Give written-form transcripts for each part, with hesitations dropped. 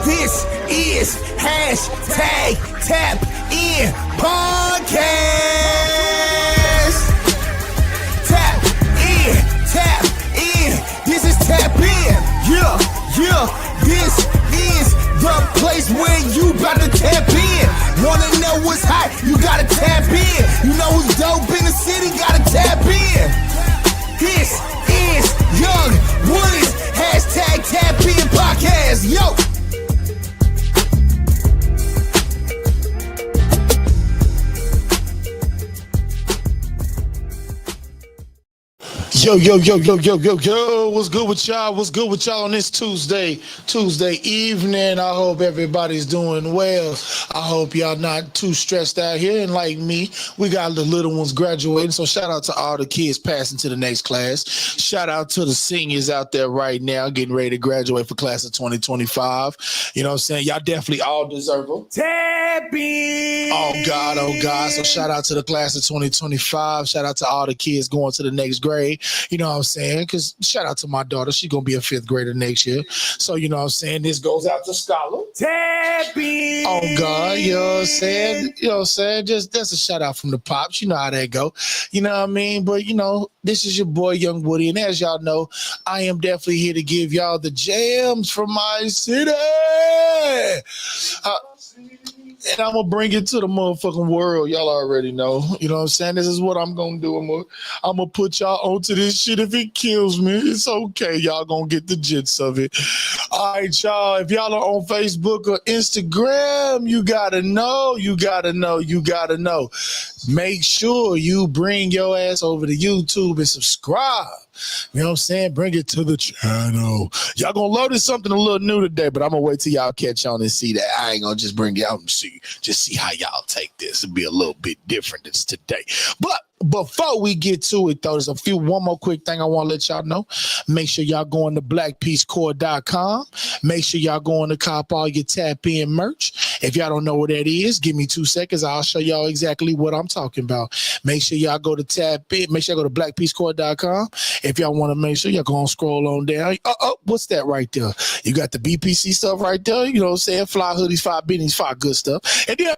This is hashtag Tap In Podcast. Tap in, tap in. This is Tap In. Yeah. This is the place where you about to tap in. Wanna know what's hot? You gotta tap in. You know who's dope in the city? Gotta tap in. This is Young Woody's hashtag Tap In Podcast. Yo. Yo, what's good with y'all? What's good with y'all on this Tuesday evening? I hope everybody's doing well. I hope y'all not too stressed out here. And like me, we got the little ones graduating. So shout out to all the kids passing to the next class. Shout out to the seniors out there right now getting ready to graduate for class of 2025. You know what I'm saying? Y'all definitely all deserve them. Tap in. Oh God. So shout out to the class of 2025. Shout out to all the kids going to the next grade. You know what I'm saying? Because shout out to my daughter. She's going to be a 5th grader next year. So, you know what I'm saying? This goes out to Scholar. Tappy. Oh, God. You know what I'm saying? You know what I'm saying? Just that's a shout out from the Pops. You know how that go. You know what I mean? But, you know, this is your boy, Young Woody. And as y'all know, I am definitely here to give y'all the jams from my city. And I'm going to bring it to the motherfucking world. Y'all already know. You know what I'm saying? This is what I'm going to do. I'm going to put y'all onto this shit. If it kills me, it's okay. Y'all going to get the gist of it. All right, y'all. If y'all are on Facebook or Instagram, you got to know. Make sure you bring your ass over to YouTube and subscribe. You know what I'm saying? Bring it to the channel. Y'all gonna load something a little new today, but I'm gonna wait till y'all catch on and see that. I ain't gonna just bring it out and see how y'all take this. It'll be a little bit different than today. But before we get to it, though, there's one more quick thing I want to let y'all know. Make sure y'all go on to blackpeacecore.com. Make sure y'all go on to cop all your Tap In merch. If y'all don't know what that is, give me 2 seconds. I'll show y'all exactly what I'm talking about. Make sure y'all go to Tap In. Make sure y'all go to blackpeacecore.com. If y'all want to make sure y'all go on scroll on down. What's that right there? You got the BPC stuff right there. You know what I'm saying? Fly hoodies, 5 beanies, 5 good stuff. And then,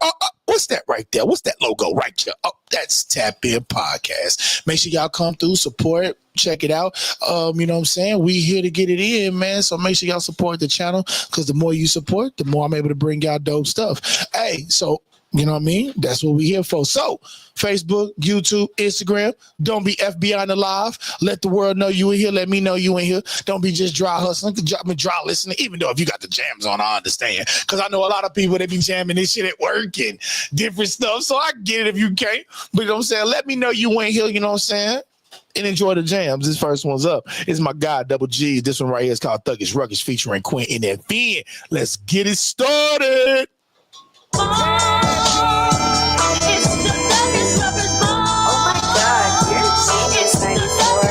what's that right there? What's that logo right there? Oh, that's Tap In Podcast. Make sure y'all come through, support, check it out. You know what I'm saying? We here to get it in, man. So make sure y'all support the channel, because the more you support, the more I'm able to bring y'all dope stuff. Hey, so you know what I mean? That's what we here for. So Facebook, YouTube, Instagram, don't be FBI in the live. Let the world know you in here. Let me know you in here. Don't be just dry hustling, dry listening. Even though if you got the jams on, I understand. Because I know a lot of people that be jamming this shit at work and different stuff. So I get it if you can't. But you know what I'm saying? Let me know you in here, you know what I'm saying? And enjoy the jams. This first one's up. It's my guy, Double G. This one right here is called Thuggish Ruggish featuring Quinn and Finn. Let's get it started. Oh my God, you're genius 94.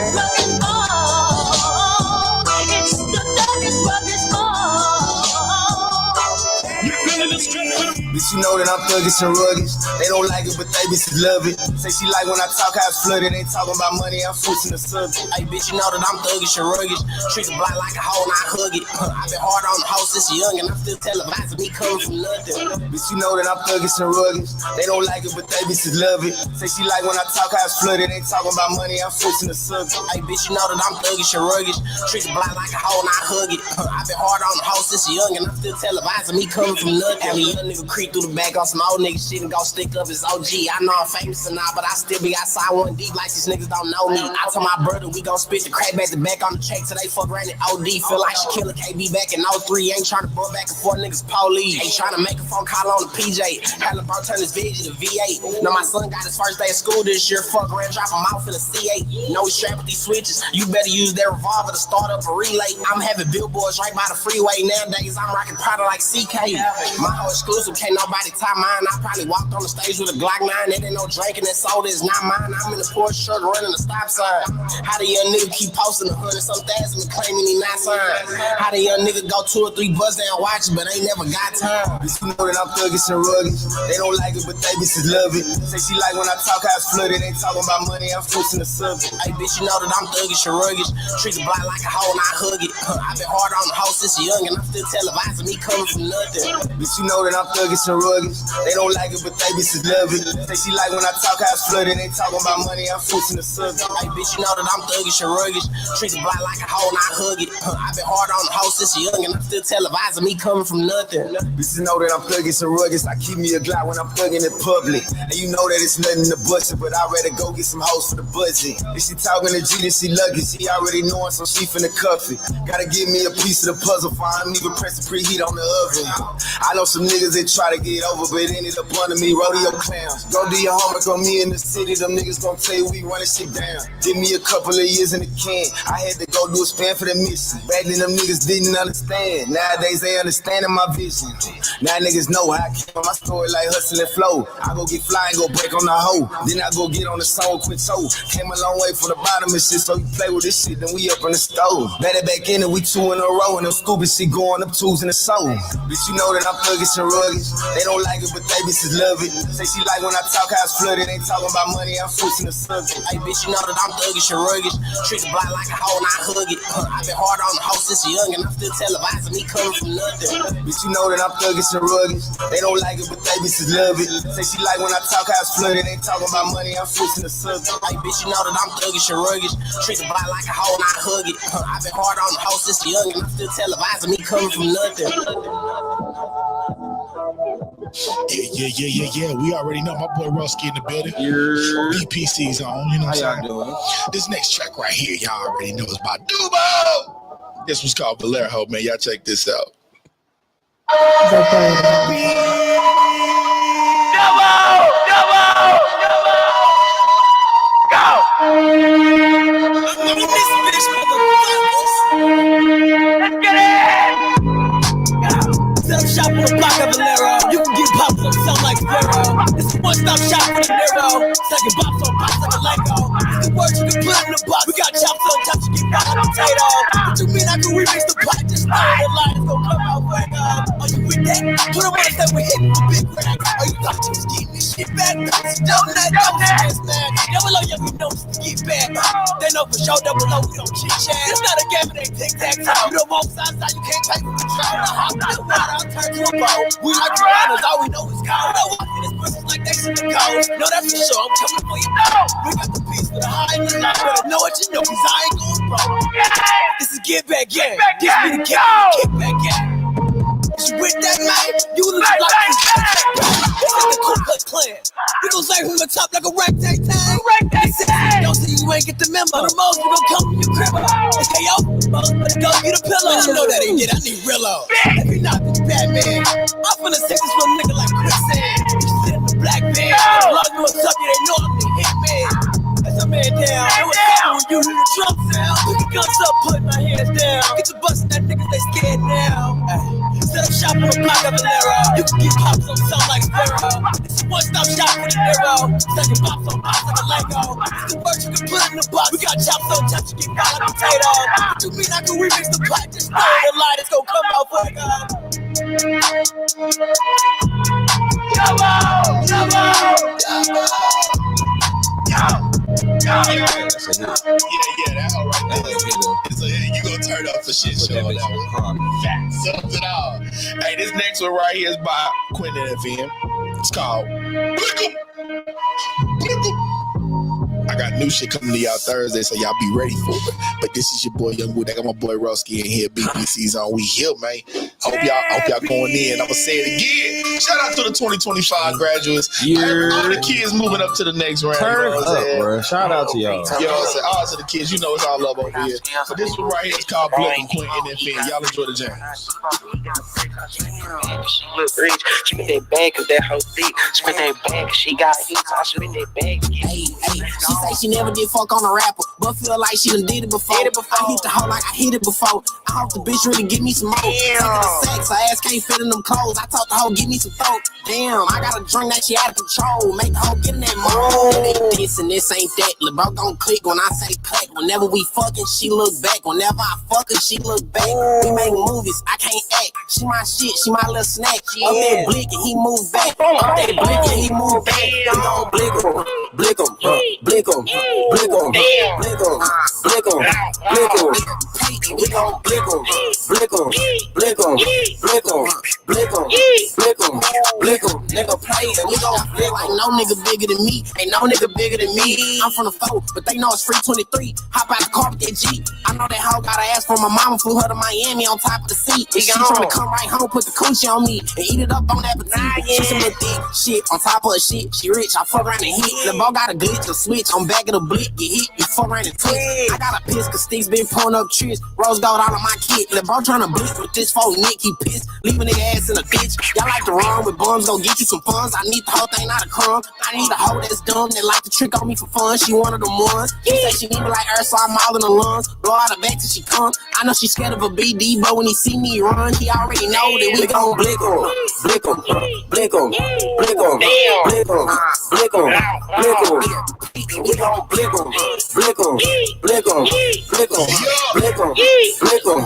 Bitch, you know that I'm thuggish and rugged. They don't like it, but they bitches love it. Say she like when I talk how it's flooded. Ain't talking about money, I'm switching the subject. Hey, bitch, you know that I'm thuggish and rugged. Treat the block like a hoe and I hug it. I've been hard on the hoe since young and I'm still televising me coming from nothing. Bitch, you know that I'm thuggish and rugged. They don't like it, but they bitches love it. Say she like when I talk how it's flooded. Ain't talking about money, I'm switching the subject. Hey, bitch, you know that I'm thuggish and rugged. Treat the block like a hoe and I hug it. I've been hard on the hoe since young and I'm still televising me coming from nothing. Have a young nigga creep through the back on some old nigga shit and go stick up his OG. I know I'm famous or not, but I still be outside one deep like these niggas don't know me. I told my brother we gon' spit the crack back to back on the check till they fuck around in OD. Feel like she killer KB back in 03. Ain't trying to bump back and forth niggas police. Ain't trying to make a phone call on the PJ. Had LeBron turn his Vigi to V8. Know my son got his first day of school this year. Fuck around, drop him off in a C8. Know we strapped with these switches. You better use that revolver to start up a relay. I'm having billboards right by the freeway. Nowadays I'm rocking Prada like CK. My whole exclusive can't nobody tie mine. I probably walked on the stage with a Glock 9. That ain't no drinking, that soda is not mine. I'm in the Porsche truck running the stop sign. How the young nigga keep posting 100-some-thousand and claiming he not signed? How the young nigga go 2 or 3 buzz down watching, but ain't never got time? Bitch, you know that I'm thuggish and rugged. They don't like it, but they bitches love it. Say she like when I talk, I flooded. Ain't talking about money, I'm switching the subject. Hey, bitch, you know that I'm thuggish and rugged. Treat the block like a hoe and I hug it. I've been hard on the hoe since young and I'm still televising me coming from nothing. Bitch, you know that I'm thuggish and rugged. They don't like it, but they bitches love it. Say she like when I talk, I flooded. Ain't talking about money, I'm switching the subject. Hey, bitch, you know that I'm thuggish and rugged. Treat the block like a hoe and I hug it. I've been hard on the hoe since young and I'm still televising me coming from nothing. Bitches know that I'm thuggish and rugged. I keep me a Glock when I'm thugging in public. And you know that it's nothing to budget, but I'd rather go get some hoes for the budget. If she talking to G, then she lucky. She already knowing, so she finna cuff it. Gotta give me a piece of the puzzle, for I don't even press the preheat on the oven. I know some niggas that try to get over, but ended up under me, rodeo clowns. Go do your homework on me in the city, them niggas gon' tell you we running shit down. Give me a couple of years in the can, I had to go do a span for the mission. Back then them niggas didn't understand, nowadays they understanding my vision. Now niggas know how I keep on my story like hustle and flow. I go get fly and go break on the hoe, then I go get on the song quick toe. Came a long way from the bottom and shit, so you play with this shit, then we up in the stove. Better back in and we 2 in a row, and them stupid shit going up 2s in the soul. Bitch, you know that I'm thuggish and rugged. They don't like it, but they bitches love it. Say she like when I talk, I flooded. Ain't talking about money, I'm switching the subject. Hey, bitch, you know that I'm thuggish and rugged. Treat the block like a hoe and I hug it. I've been hard on the hoe since young and I'm still televising me coming from nothing. Bitch, you know that I'm thuggish and rugged. They don't like it, but they bitches love it. Say she like when I talk, I flooded. Ain't talking about money, I'm switching the subject. Hey, bitch, you know that I'm thuggish and rugged. Treat the block like a hoe and I hug it. I've been hard on the hoe since young and I'm still televising me coming from nothing. Yeah. We already know my boy Rusky in the building. BPC's on, you know what I'm saying? Doing? This next track right here, y'all already know it's by Dubo. This was called Valero, man. Y'all check this out. Go! Let's get it! Set up shop on the block of Valero. You can get popped up, sound like Sparrow. It's a one-stop shop for the Nero. Second box on box like a Lego. The words you can put in the box. We got chops on top, you get fried like potato. What you mean I can remix the pot? Just know the line is gonna come out quick. Are you with that? Put them on that we're hitting the big rack. Are you thought you was getting this shit back? Don't let go, man. Double O, yeah, we know to get back. They know for sure, double O, we don't chit-chat. It's not a game, it ain't tic-tac-toe. You don't want sides, you can't take the control. I hop in the water, I'll turn to a boat. We like piranhas, all we know is cold. No, I see this person like they see the coast. No, that's for sure, I'm coming for you, no. We got the piece for the high and the low. Better know what you know, cause I ain't going broke. This is Get Back, yeah. This be the Get Back, yeah. You with that, man? You look like this. This is the Ku Klux Klan. We gon' say from the top like a ragtag tang. Don't say you ain't get the memo. The most we gon' come from your crib. It's KO, but go get a pillow. But you know that ain't it, I need Rillo. If you not this Batman, I'm finna take this little nigga like quicksand. You sit in the black van. Log you a sucker, they know I'm the hitman. That's a man down. It was over when you hear the drum sound. Put the guns up, put my hands down. Get the bustin' that niggas, they scared now. Set up shop on the block of Valero. You can get pops on sound like Sparrow. It's a one-stop shop for the Nero. Second pops on box like a Lego. It's the words you can put in the box. We got chops on chops, you get fried like potato. What you mean I can remix the pot? Just know the light is gonna come out for you. That all right there. So you gonna turn up for shit show on that one. Sums it all. Hey, this next one right here is by Quentin FM. It's called Blick'em. I got new shit coming to y'all Thursday, so y'all be ready for it. But this is your boy Young Wood. I got my boy Rusky in here. BPC's on. We here, man. Hope y'all going in. I'ma say it again. Shout out to the 2025 graduates. All the kids moving up to the next round. Turn up, bro. Shout out to y'all. You know what I'm saying? All to the kids. You know it's all love over here. But this one right here is called Blick'em, Quentin FM. Y'all enjoy the jam. She look rich. She spent that bag cause that hoe thick. Spent that bag cause she got heat. I spent that bag. Hey, she say she never did fuck on a rapper, but feel like she done did it before. I hit the hoe like I hit it before. I hope the bitch really give me some more. Take it sex. Her ass can't fit in them clothes. I told the hoe, give me some throat. Damn, I got a drink that she out of control. Make the hoe get in that mode. This and this ain't that. Lil' bro gon' click when I say cut. Whenever we fucking, she look back. Whenever I fuck her, she look back. We make movies, I can't act. She my shit, she my little snack. Up there blick and he move back. Up there blick and he move back. We gon' blick him, blick him, blick him, blick him, blick him, blick him, blick him. We gon' blick him, blick him, blick him, blick him, blick him, blick him, blick him. Nigga play and we gon' blick like no nigga bigger than me. Ain't no nigga bigger than me. I'm from the 4, but they know it's free 23. Hop out the car with that G. I know that hoe got her ass from my mama, flew her to Miami on top of the seat. She tryna come right home, put the coochie on me and eat it up on that petite. She some little thick shit on top of her shit. She rich, I fuck around and hit. The ball got a glitch, a switch on back of the blick. Get hit, you fuck around and twist. I got a piss, cause sticks been pulling up trees. Rose gold out of my kid. The ball tryna blitz with this phone Nick, he pissed. Leaving nigga ass in a ditch. Y'all like to run with bums, go get you some funds. I need the whole thing, not a crumb. I need a hoe that's dumb, that like to trick on me for fun. She one of them ones. She said she need me like her, so I'm all in the lungs. Blow out her back till she come. I know she's scared of a BD, but when he see me run, he already know that we gon' blick him, blick him, blick him, blick him, blick him, blick him, blick him. We gon' blick him, blick him, blick him, blick him, blick him, blick him, blick him.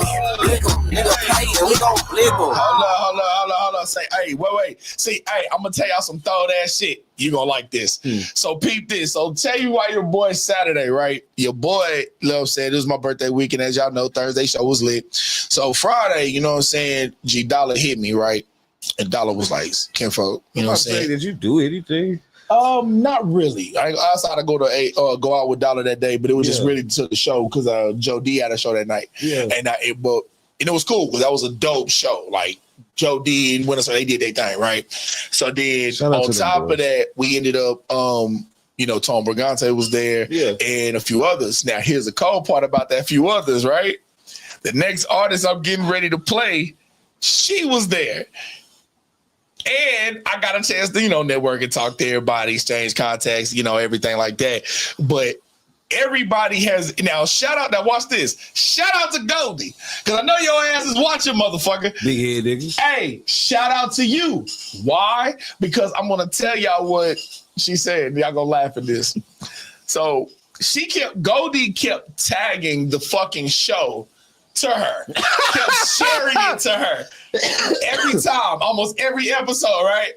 Nigga play and we gon' blick him. Hold on. Say, hey, wait. See, hey, I'm gonna tell y'all some throw ass shit. You gonna like this. So peep this. So tell you why your boy Saturday, right? Your boy, Love said, it was my birthday weekend. As y'all know, Thursday show was lit. So Friday, you know what I'm saying, G Dollar hit me, right? And Dollar was like, kinfolk, you know what I'm saying? Did you do anything? Not really. I outside to go out with Dollar that day, but it was just really to the show because Joe D had a show that night. Yeah. And it was cool because that was a dope show. Like Joe D and Winter, so they did their thing, right? So then on top of that, we ended up Tom Brigante was there and a few others. Now here's the cold part about that few others, right? The next artist I'm getting ready to play, she was there. And I got a chance to, network and talk to everybody, exchange contacts, everything like that. But everybody has now. Shout out! Now watch this. Shout out to Goldie, because I know your ass is watching, motherfucker. Big head niggas. Hey, shout out to you. Why? Because I'm gonna tell y'all what she said. Y'all gonna laugh at this. So Goldie kept tagging the fucking show to her, kept sharing it to her every time, almost every episode, right?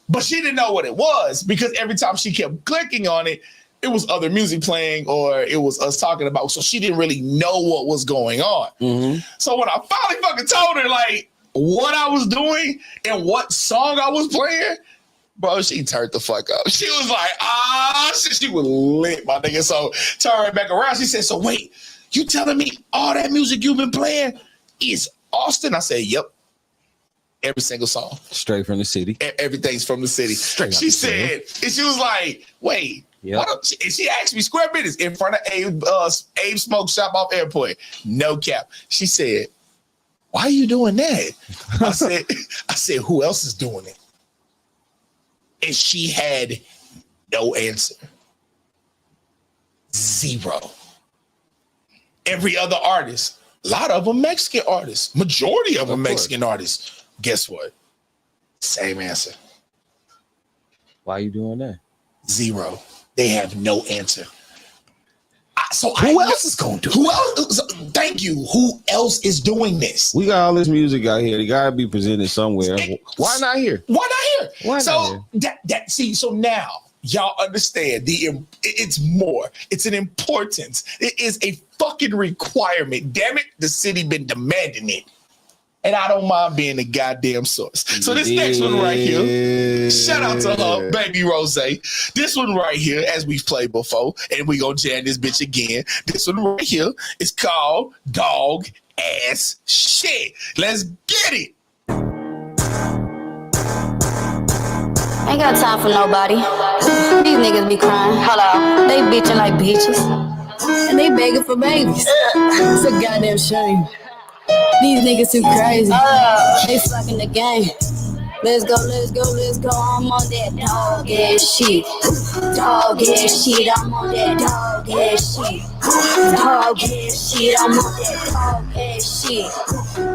But she didn't know what it was because every time she kept clicking on it, it was other music playing or it was us talking about. So she didn't really know what was going on. Mm-hmm. So when I finally fucking told her like what I was doing and what song I was playing, bro, she turned the fuck up. She was like, shit, she was lit, my nigga. So turn right back around. She said, so wait, you telling me all that music you've been playing is Austin? I said, yep. Every single song. Straight from the city. Everything's from the city. She said, and she was like, wait. Yep. And she asked me square business in front of Abe Smoke Shop off Airport. No cap. She said, why are you doing that? I said, who else is doing it? And she had no answer. Zero. Every other artist, a lot of them Mexican artists, majority of them Mexican artists. Guess what? Same answer. Why are you doing that? Zero. They have no answer. Who else is going to do it? Who else? Thank you. Who else is doing this? We got all this music out here. They got to be presented somewhere. Why not here? Why not here? So now y'all understand it's more. It's an importance. It is a fucking requirement. Damn it, the city been demanding it. And I don't mind being the goddamn source. So this next one right here, shout out to her, Baby Rose. This one right here, as we've played before, and we gonna jam this bitch again. This one right here is called Dog Ass Shit. Let's get it. Ain't got time for nobody. These niggas be crying. Hello. They bitching like bitches. And they begging for babies. It's a goddamn shame. These niggas too crazy. They fucking the game. Let's go. I'm on that dog ass shit. Dog ass shit. I'm on that dog ass shit. Dog ass shit. I'm on that dog ass shit.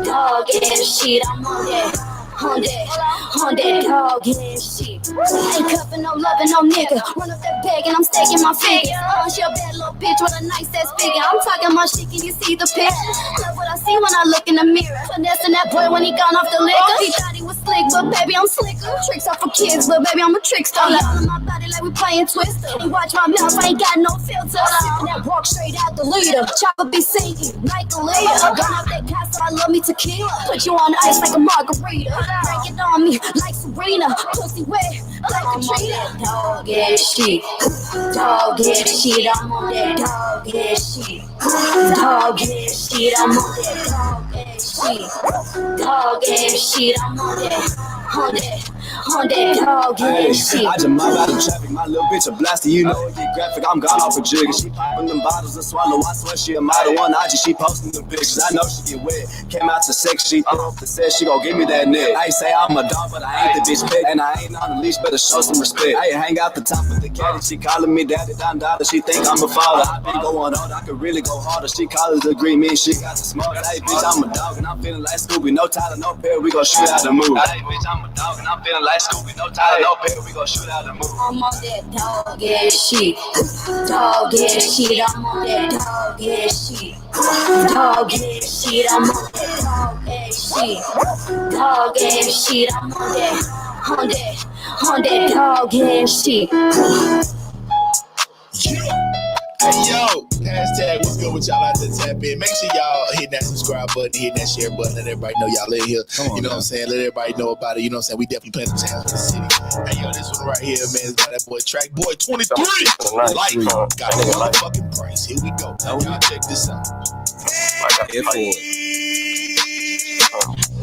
dog ass shit. I'm on that dog ass shit. Ain't cuffin' no lovin' no nigga. Run up that bag and I'm stacking my figures. She a bad little bitch with a nice ass figure. I'm talking my shit, can you see the picture? Love what I see when I look in the mirror. Finessing that boy when he gone off the liquor. He thought he was slick, but baby I'm slicker. Tricks are for kids, but baby I'm a trickster. All on my body like we playing Twister. And watch my mouth, I ain't got no filter. Sippin' that walk straight out the leader. Chopper be singing like a leader. Gun off that castle, I love me tequila. Put you on ice like a margarita. Break it on me like Serena. Pussy wet like Katrina. Dog ass shit. Dog ass shit. I'm on that dog ass shit. Dog ass shit. I'm on that dog ass shit. Dog ass shit. I'm on that dog ass shit. I just mob out of traffic, my little bitch a blaster, you know it get graphic. I'm gone off a jigger. She popping them bottles and swallow. I swear she a model one. She posting them pictures. I know she get wet. Came out to sex, she threw up the set. She gon' give me that neck. I ain't say I'm a dog, but I ain't the bitch pet. And I ain't on the leash, better show some respect. I hang out the top of the caddy. She calling me daddy, Don Dollar. She think I'm a father. I been going hard, I could really go harder. She call it agree, me and she got the smoke. Hey bitch, I'm a dog and I'm feeling like Scooby. No Tyler, no Perry, we gon' shoot out the movie. Hey bitch, I'm a dog and I'm feeling like Scooby. No Tyler, no Perry, we gon' shoot out the movie. I'm on that dog ass shit. Dog ass shit. I'm on that dog ass shit. Dog ass shit. I'm on that dog ass shit. Dog ass shit. I'm on that dog ass shit. Hey yo, hashtag what's good with y'all out there tap in. Make sure y'all hit that subscribe button, hit that share button, let everybody know y'all in here. You know what I'm saying? Let everybody know about it. You know what I'm saying? We definitely playing some jams in the city. Hey yo, this one right here, man, is by that boy Track Boy 23. Light got a motherfucking price. Here we go. Y'all check this out.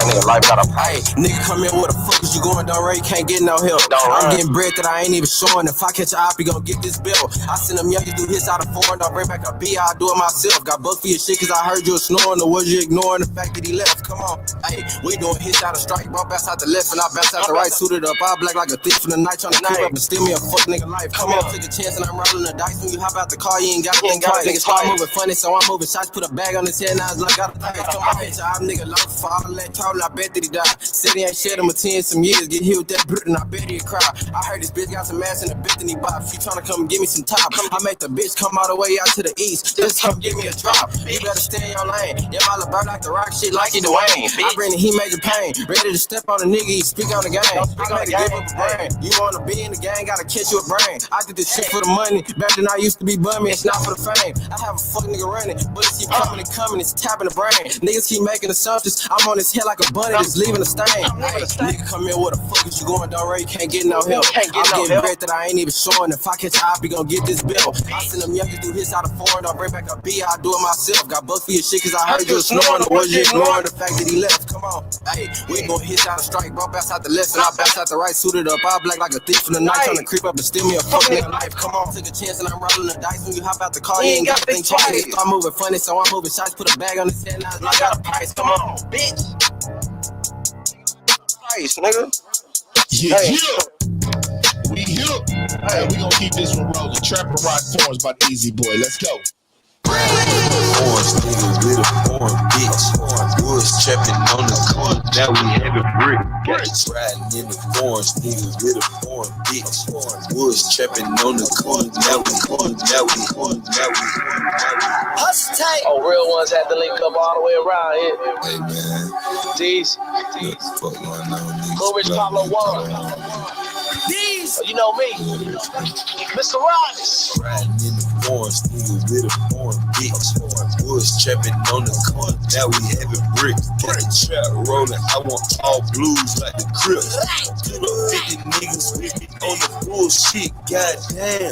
Hey, nigga come in, where the fuck is you going, don't Ray? Can't get no help. I'm getting bread that I ain't even showing. If I catch a op, he gon' get this bill. I send them youngers do hits out of foreign, don't bring back a B, I'll do it myself. Got both for your shit, cause I heard you was snoring, or was you ignoring the fact that he left? Come on, hey, we doing hits out of strike, ball bounce out the left, and I bounce out the right, suited up, I black like a thief from the night, trying to creep up and steal me a fuck nigga life. Come on, take a chance and I'm rolling the dice. When you hop out the car, you ain't gotta think twice. Niggas start moving funny, so I'm moving shots, put a bag on his head, now it's like I gotta come on, bitch, I'm nigga low for all that talk, I bet that he died. Said he ain't shed him a 10 some years, get hit with that brute and I bet he'd cry. I heard this bitch got some ass in the bitch and he bop. She tryna come give me some top. I make the bitch come all the way out to the east, just come give me a drop. You better stay in your lane. Yeah, my little bird like the rock shit like he Dwayne. I bring the he major pain, ready to step on a nigga, he speak on the game. I gotta give up the brain. You wanna be in the gang, gotta catch you a brain. I did this shit for the money, back then I used to be bummy, it's not for the fame. I have a fuck nigga running, bullets keep coming and coming, it's tapping the brain. Niggas keep making assumptions, I'm on his head like a bunny, just leaving a stain. Hey, nigga come in, where the fuck is you going, don't Ray? Can't get no help. I'm getting bread that I ain't even showing. If I catch a op, he gon' get this bill. I send them youngers do hits out of foreign, don't bring back a B, I'll do it myself. Got both for your shit, cause I heard you was snoring, or was you ignoring the fact that he left? Come on, hey, we gon' hit out a strike, ball bounce out the left, and I bounce out the right, suited up, I black like a thief from the night, trying to creep up and steal me a fuck nigga life. Come on, take a chance and I'm rolling the dice. When you hop out the car, you ain't gotta think twice. Start moving funny, so I'm moving shots, put a bag on his head, now I got a price. Come on, bitch. Price, nigga. Yeah, we here. Hey, we gonna keep this one rolling. Trap and Rock Forms by Easy Boy. Let's go. Orange niggas with a foreign bitch. Woods trapping on the corner, now we having brick. Riding in the orange niggas with a foreign bitch. Woods trapping on the corner, now we. Hustle tight. Oh, real ones had to link up all the way around here. Hey man, D's. what the fuck going on? Blue Ridge Pablo One. D's. You know me. Mr. Rocks. Riding in the orange niggas with a foreign bitch. Woods trapping on the corner, now we having brick. Got the trap rolling, I want all blues like the Crips. Put up 50 niggas with me on the bullshit, goddamn.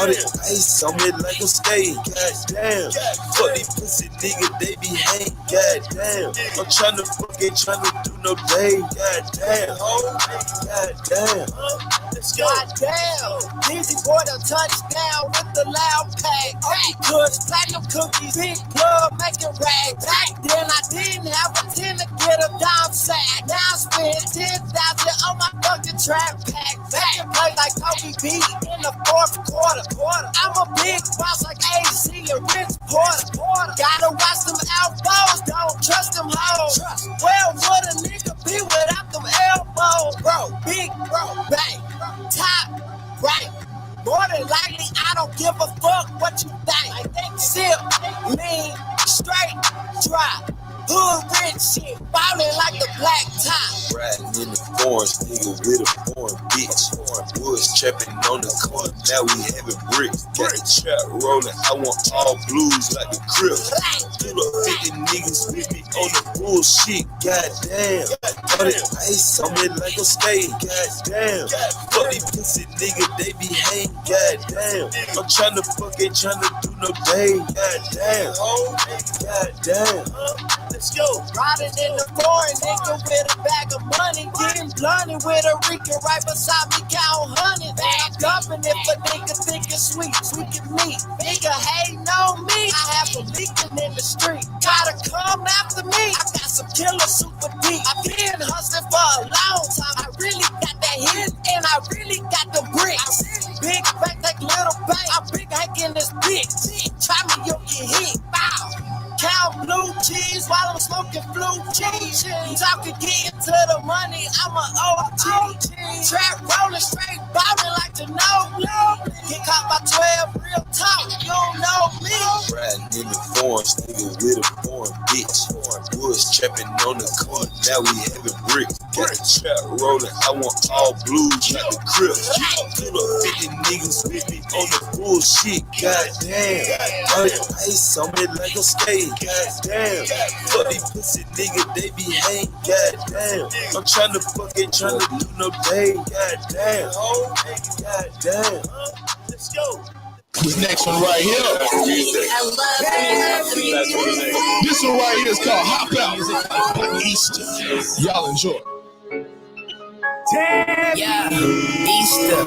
All the ice on me like a skate, goddamn. Fuck these pussy niggas, they be hang, goddamn. I'm tryna fucking tryna do no day, goddamn. Goddamn. Goddamn. Easy Boy done touchdown with the loud pack. Kush, platinum cookies, big plug, making rag. Back then I didn't have a 10 to get a dime sack. Now I spend 10,000 on my fucking trap pack. Back and play like Kobe B in the fourth quarter. I'm a big boss like AC and Rich Porter. Gotta watch them elbows, don't trust them hoes. give a fuck what you think. Sip, lean, straight, dry. Hood rich shit, ballin' like the black top. Riding in the forest, nigga with a foreign bitch. Was trapping on the corner, now we having bricks. Got the trap rolling, I want all blues like the Crips. Pull up 50 niggas with me on the bullshit, goddamn. All that ice on me like a skate, goddamn. Fuck these pussy niggas, they be hang, goddamn. I'm tryna fuck, ain't tryna do no day, goddamn. Goddamn. Let's go. Riding in the foreign nigga with a bag of money. Getting blunted with a Rican right beside me, count hundred. Back up, and if a nigga think it's sweet, we can meet. Nigga hating on me, I have a leaking in the street. Gotta come after me, I got some killer super deep. I've been hustling for a long time. I really got that hit, and I really got the bricks. Big back like little bang, I'm big hack in this bitch. Try me, you'll get hit. Bow. Count blue cheese while I'm smoking blue cheese. Talking getting to the money, I'm a OG. Trap rolling straight, ballin' like the no. Get caught by 12, real talk, you don't know me. Riding in the forest, nigga with a foreign bitch. Was trapping on the corner, now we having bricks. Got the trap rolling, I want all blues like the Crips. Pull up 50 niggas with me on the bullshit, goddamn. All that ice on me like a skate, goddamn. Fuck these pussy niggas, they be hang, goddamn. I'm tryna fuck, ain't tryna do no day, goddamn. Goddamn. Let's go. This next one right here. This one right here is called Hop Out by Easter. Y'all enjoy. Yeah, Easter.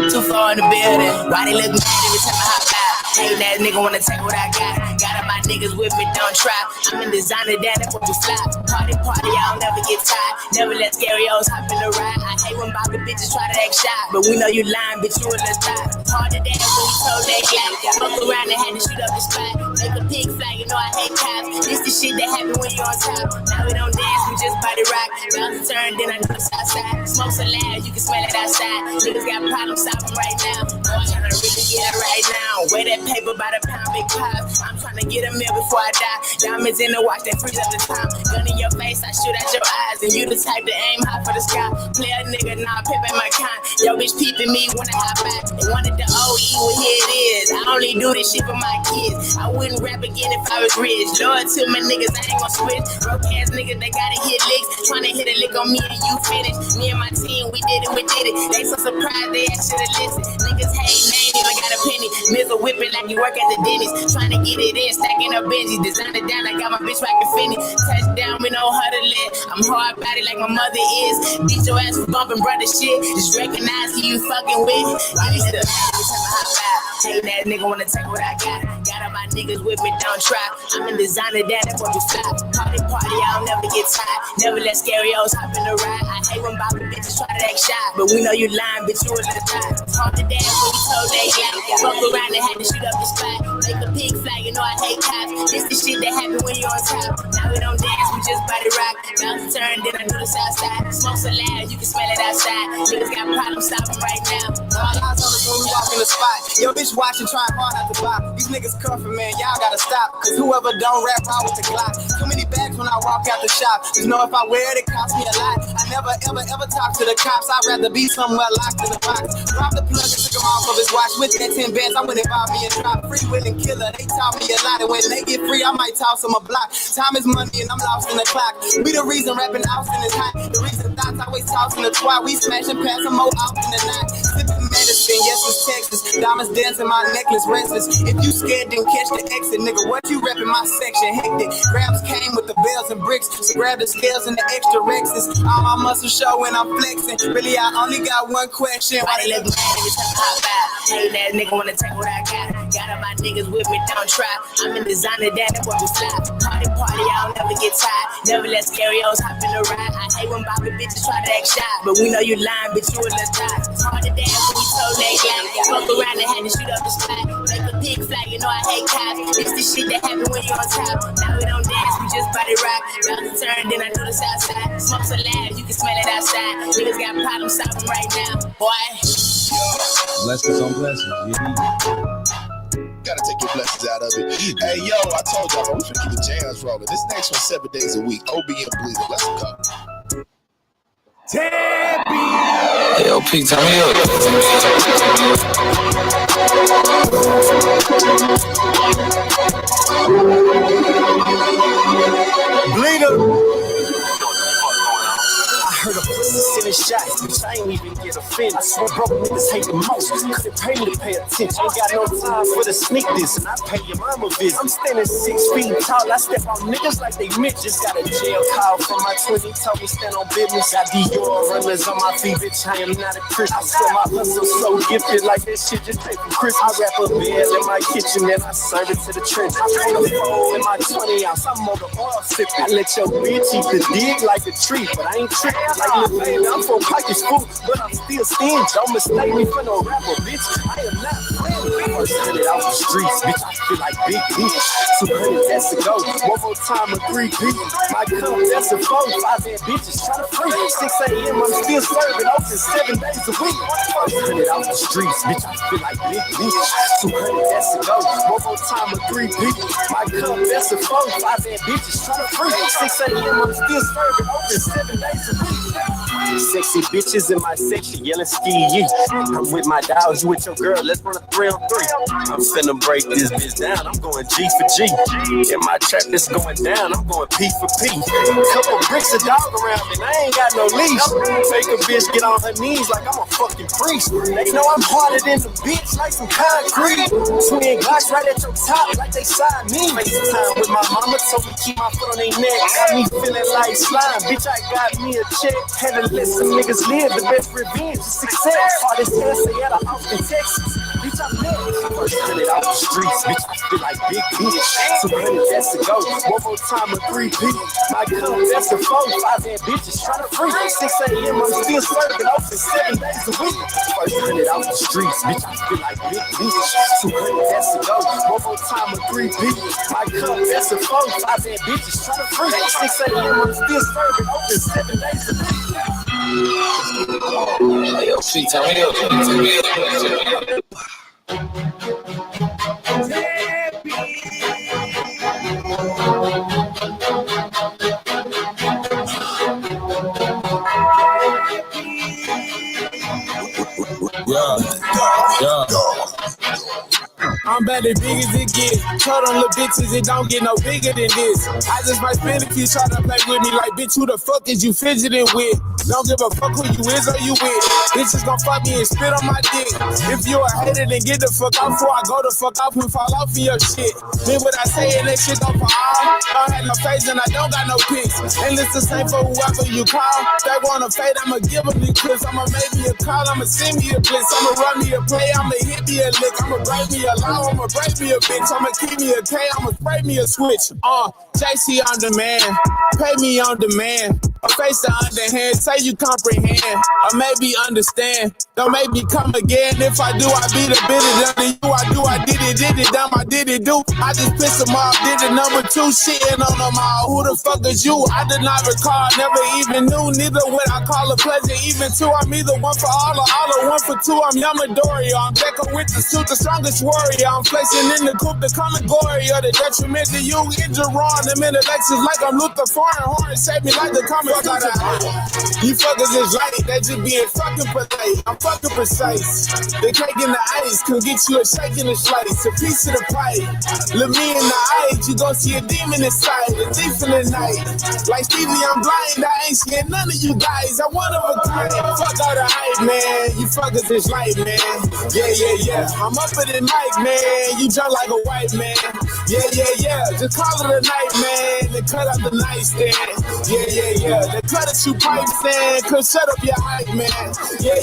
Too far in the building. Why they look mad every time I hop out? Hating ass nigga wanna take what I got. Got all my niggas with me, don't try. I'm in designer, that's what we fly. Party, I don't never get tired. Never let scary hoes hop in the ride. I hate when Bobby bitches try to act shy. But we know you lying, bitch, you in the die. Hard to dance when we told that guy. Fuck around and had to shoot up the spot. Make a pig fly, you know I hate cops. This the shit that happen when you on top. Now we don't dance, we just body rock. Bounce and turn, then I know it's outside. Smoke so loud, you can smell it outside. Niggas got problems solving right now. Oh, I'm tryna really get it right now. Wear that paper by the pound, big pops. I'm tryna get a meal before I die. Diamonds in the watch that freeze up the time. Gun in your face, I shoot at your eyes. And you the type to aim high for the sky. Play a nigga, nah, pimp ain't my kind. Yo, bitch peeping me when I hop out. They wanted the OE, well here it is. I only do this shit for my kids. I wouldn't rap again if I was rich. Lord to my niggas, I ain't gon' switch. Broke ass niggas, they gotta hit licks. Tryna hit a lick on me and you finish. Me and my team, we did it. They so surprised they actually listen. Niggas hate, ain't even got a penny. Niggas whipping like you work at the dentist. Tryna get it in, stacking up Benjis. Design it down, I got my bitch rockin' Finny. Touchdown, we know how to live. I'm hard body like my mother is. Beat your ass for bumping brother shit. Just recognize who you fucking with. I used to hating ass nigga wanna take what I got. Got all my niggas with me, don't try. I'm in designer, that's what we fly. Party, I don't never get tired. Never let scary hoes hop in the ride. I hate when Bobby bitches try to act shy. But we know you lying, bitch, you in the die. Hard to dance when we told that guy. Fuck around and had to shoot up the spot. Make a pig fly, you know I hate cops. This the shit that happen when you on top. Now we don't dance, we just body rock. Bounce and turn, then I do the south side. Smoke so loud, you can smell it outside. Niggas got problems stopping right now. All eyes on us when we walk in the spot. Yo, bitch watching, trying hard not to buy. These niggas cuffing, man, y'all gotta stop. Cause whoever don't rap out with the Glock. Too many bags when I walk out the shop. Just know if I wear it, it costs me a lot. I never, ever talk to the cops. I'd rather be somewhere locked in the box. Drop the plug and took him off of his watch. With that 10 bands, I went and bought me a drop. Free willing killer, they taught me a lot. And when they get free, I might toss them a block. Time is money and I'm lost in the clock. We the reason rapping Austin is hot. The reason thoughts always tossing the twat. We smashing past them more often than not. Sipping medicine, yes, it's Texas. Diamonds dancing, my necklace restless. If you scared, then catch the exit, nigga. What you reppin' my section? Hectic. Grabs came with the bells and bricks. So grab the scales and the extra Rexes. All my muscles show when I'm flexing. Really, I only got one question. Why they look mad every time I hop out? Hating ass nigga wanna take what I got. Got all my niggas with me, don't try. I'm in designer, that's what we fly. Party, I don't never get tired. Never let scary hoes hop in the ride. I hate when Bobby bitches try to act shy. But we know you lying, bitch, you in the die. It's hard to dance when we told that guy. Fuck around and had to shoot up the spot. Make a pig fly, you know I hate cops. It's the shit that happen when you on top. Now we don't dance, we just body rock. Bounce and turn, then I do the south side. Smoke so loud, you can smell it outside. Niggas got problems solving right now, boy. Blessings on blessings. Yeah. Gotta take your blessings out of it. Hey, yo, I told y'all, we finna keep the jams rolling. This next one, 7 days a week. OB and Bleeder. Let's go. Hey, yo, P, turn me up. Bleeder. I heard a pussy sending shots, bitch, I ain't even get offended. I swear broke niggas hate the most, cause they pay me to pay attention. Ain't got no time for the sneak this, and I pay your mama visit. I'm standing 6 feet tall, I step on niggas like they midgets. Got a jail call from my 20, told me stand on business. Got Dior runners on my feet, bitch, I am not a Christian. I swear my hustle so gifted, like that shit just take from Chris. I wrap a bed in my kitchen, and I serve it to the trench. I put a fold in my 20 ounce, I'm on the oil sipping. I let your bitch eat the dig like a tree, but I ain't tripping. Like Lil Baby, I'm from Pikers Food, but I'm still stingy. Don't mistake me for no rapper, bitch. I am not friendly. First hundred out the streets, bitch. I feel like big bitch. 200, that's to go. One more time, a 3 people. My cup, that's a 4. 5 bad bitches trying to free. 6 a.m., I'm still serving open 7 days a week. First hundred out the streets, bitch. I feel like big bitch. 200, that's to go. One more time, a 3 people. My cup, that's a 4. 5 bad bitches trying to free. 6 a.m., I'm still serving open 7 days a week. Sexy bitches in my section yelling ski. I'm with my dogs, you with your girl, let's run a 3-on-3. I'm finna break this bitch down, I'm going G for G. In my trap that's going down, I'm going P for P. Couple bricks of dog around me, and I ain't got no leash. Make a bitch get on her knees like I'm a fucking priest. They know I'm harder than the bitch, like some concrete. Twin Glocks right at your top, like they signed me. FaceTime with my mama, told me keep my foot on their neck. Got me feeling like slime, bitch, I got me a check. Had to let some niggas live, the best revenge is success. Hardest essay at a house in Texas. Bitch, I'm next. First hundred out the streets, bitch, I feel like big bitch. 200, that's to go. One more time, a 3 people. My cup, that's a 4. 5 bad bitches trying to free. 6 a.m., I'm still serving open 7 days a week. First hundred out the streets, bitch, I feel like big bitch. 200, that's to go. One more time, a 3 people. My cup, that's a 4. 5 bad bitches trying to free. 6 a.m., I'm still serving open 7 days a week. Hey, yo, P, turn me up. Yeah. I'm bad as big as it gets. Told them little bitches it don't get no bigger than this. I just might spin if you try to play with me like, bitch, who the fuck is you fidgeting with? Don't give a fuck who you is or you with. Bitches gon' fuck me and spit on my dick. If you a hater, then get the fuck off before I go the fuck off and fall off of your shit. Then what I say and that shit go for all. Don't have no face and I don't got no pics. And it's the same for whoever you call. They want a fade, I'ma give them the clips. I'ma make me a call, I'ma send me a blitz. I'ma run me a play, I'ma hit me a lick. I'ma break me a law, I'ma break me a bitch. I'ma keep me a K, I'ma spray me a switch. JC on demand, pay me on demand. A face the underhand, say you comprehend, or maybe understand. Don't make me come again. If I do, I be the bitter than you. I do, I did it, dumb, I did it, do. I just pissed them off, did the number 2, shitting on them all. Who the fuck is you? I did not recall, never even knew. Neither would I call a pleasure, even two. I'm either one for all or one for two. I'm Yamadori, I'm Deco with the suit, the strongest warrior. I'm flexing in the coupe, the common glory of the detriment to you. Injure wrong, them intellectuals like I'm Luther Foreign Horn, save me like the common fuck out of you fuckers is right, they just being fucking polite. I'm fucking precise. The cake in the ice can get you a shake in the slice, a piece of the pie. Look me in the eyes, you gon' see a demon inside, a thief in the night. Like Stevie, I'm blind, I ain't scared none of you guys. I'm one of a kind. Fuck all the hype, man. You fuckers is light, man. Yeah. I'm up at the night, man. You jump like a white man. Yeah. Just call it a night, man. Then cut out the nightstand. Yeah. Then cut it you pipes in. Cause shut up your hype, man. Yeah.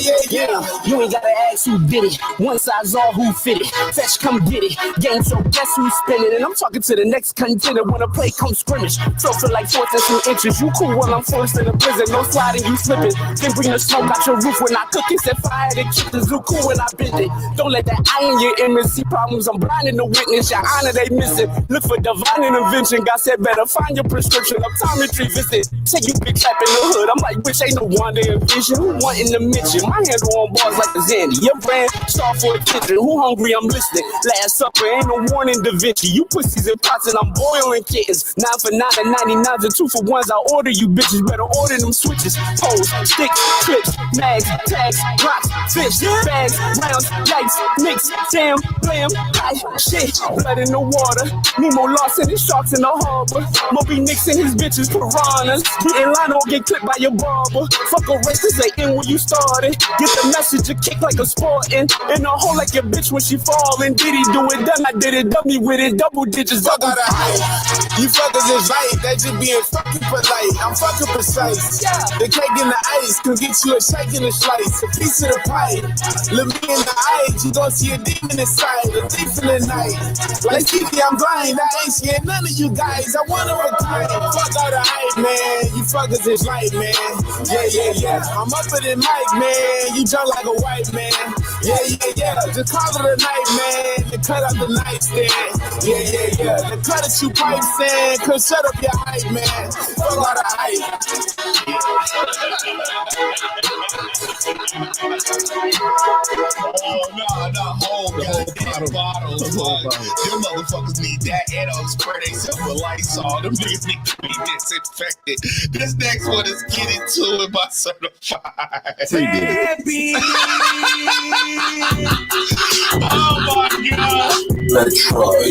You ain't gotta ask who did it. One size all who fit it. Fetch, come get it. Game, so guess who's spinning? And I'm talking to the next contender when a play comes scrimmage. So for like 4 and 2 inches. You cool when I'm forced in a prison. No sliding, you slipping. Then bring the smoke out your roof when I cook it. Set fire to keep the zoo cool when I bend it. Don't let that eye in your image see problems. I'm blinding the witness. Your honor, they miss it. Look for divine intervention. God said better find your prescription. Optometry visit. Say you big clap in the hood. I'm like, bitch, ain't no wonder in vision. Who wanting to mention? My handle on bars like a Zandy. Your brand star for attention. Who hungry? I'm listening. Last supper ain't no warning, Da Vinci. You pussies in pots and I'm boiling kittens. 9 for 9 and 99s and 2 for 1s. I order you bitches. Better order them switches. Hoes, sticks, clips, mags, tags, rocks, fish, bags, rounds, lights, mix, damn, blam, high, shit, blood in the water. Nemo lost in his sharks in the harbor. Moby Nicks and his bitches piranhas. Getting line or get clipped by your barber. Fuck a racist, they in when you started. Get the message, a kick like a sporting. In a hole like your bitch when she falling. Did he do it done? I did it, dummy with it. Double digits, Fuck double out of hype. You fuckers is right, they just being fucking polite. I'm fucking precise. The cake in the ice can get you a shake and a slice, a piece of the pie. Look me in the eyes, you gon' see a demon inside, a thief in the night. Like Kiki, I'm blind, I ain't scared none of you guys. I wanna recline. Fuck out of hype, man. You fuckers is right, man. Yeah. I'm up in the mic, man. You jump like a white man. Yeah. Just call it a night, man. And cut out the nightstand. Yeah. The cut that you pipes in, cause shut up your hype, man. Fuck out of hype. Oh, no, whole goddamn bottles. Them motherfuckers need that and on spray themselves with Lysol. Them niggas need to be disinfected. This next one is Get Into It by Certified. Baby. Oh my God. Let's try.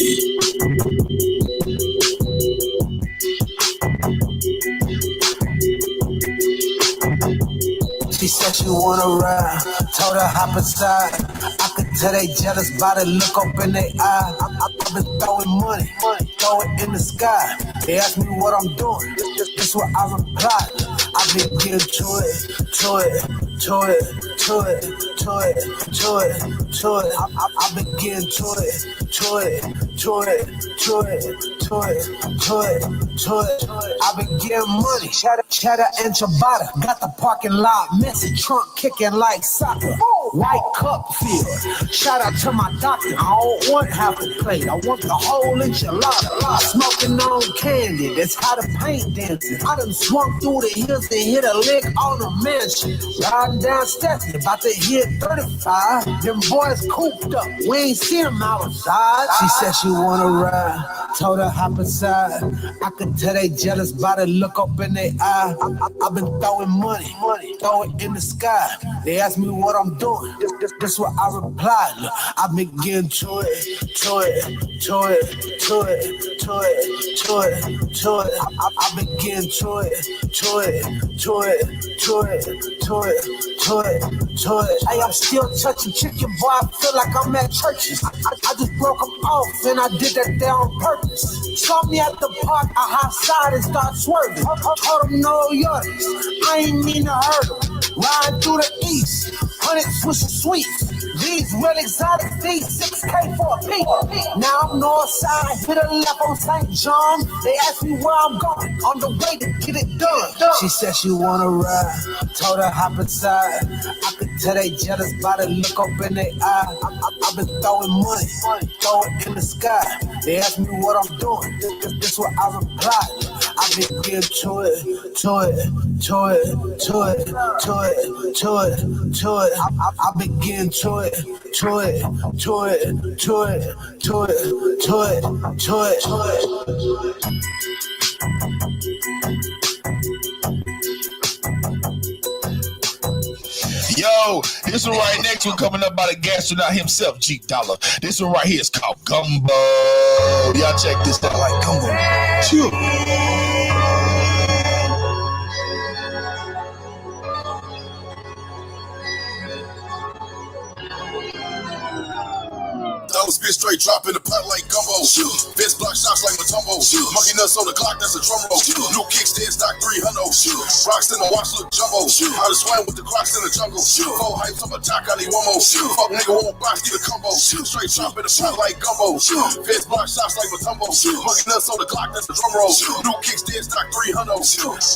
She said she wanna ride, told her hop inside. I could tell they jealous by the look up in their eye. I've been throwing money, throw it in the sky. They ask me what I'm doing, this what I reply. I've been getting to it. I've been getting to it. I've been getting money, cheddar and ciabatta. Got the parking lot messy, trunk kicking like soccer. White cup feel. Shout out to my doctor. I don't want half a plate. I want the whole enchilada. Smoking on candy. That's how the paint dancing. I done swung through the hills and hit a lick on a mansion. Riding down Stephanie, about to hit 35. Them boys cooped up. We ain't see them outside. She said she wanna ride. Told her hop inside. I could tell they jealous by the look up in their eye. I've been throwing money, throw it in the sky. They ask me what I'm doing. This what I replied. Look, I've been getting to it. I've been getting to it. Hey, I'm still touching chicken, boy. I feel like I'm at churches. I just broke them off and I did that there on purpose. Saw me at the park, I hop side and start swerving. Told them no yards. I ain't mean to hurt them. Riding through the east, 100 Swisher Sweets. These real exotic feet, 6K for a peep. Now I'm north side, hit a left on St. John. They ask me where I'm going, on the way to get it done. She said she wanna ride, told her hop inside. I could tell they jealous by the look up in their eye. I've been throwing money, throw it in the sky. They ask me what I'm doing, this what I replied. I've been getting to it. I've been getting to it. Yo, this one right next one coming up by the gastronaut himself, G Dollar. This one right here is called Gumbo. Y'all check this out, like Gumbo. Chill. Those bitch straight drop in the pot like gumbo. Bitch block shots like Matumbo. Monkey nuts on the clock, that's a drum roll. New kickstand stock 300. Rocks in the watch look jumbo. I just swam with the Crocs in the jungle. Four hypes on my jock, I need one more. Fuck nigga won't box, get a combo. Straight drop in the pot like gumbo. Bitch block shots like Matumbo. Monkey nuts on the clock, that's a drum roll. New kickstand stock 300.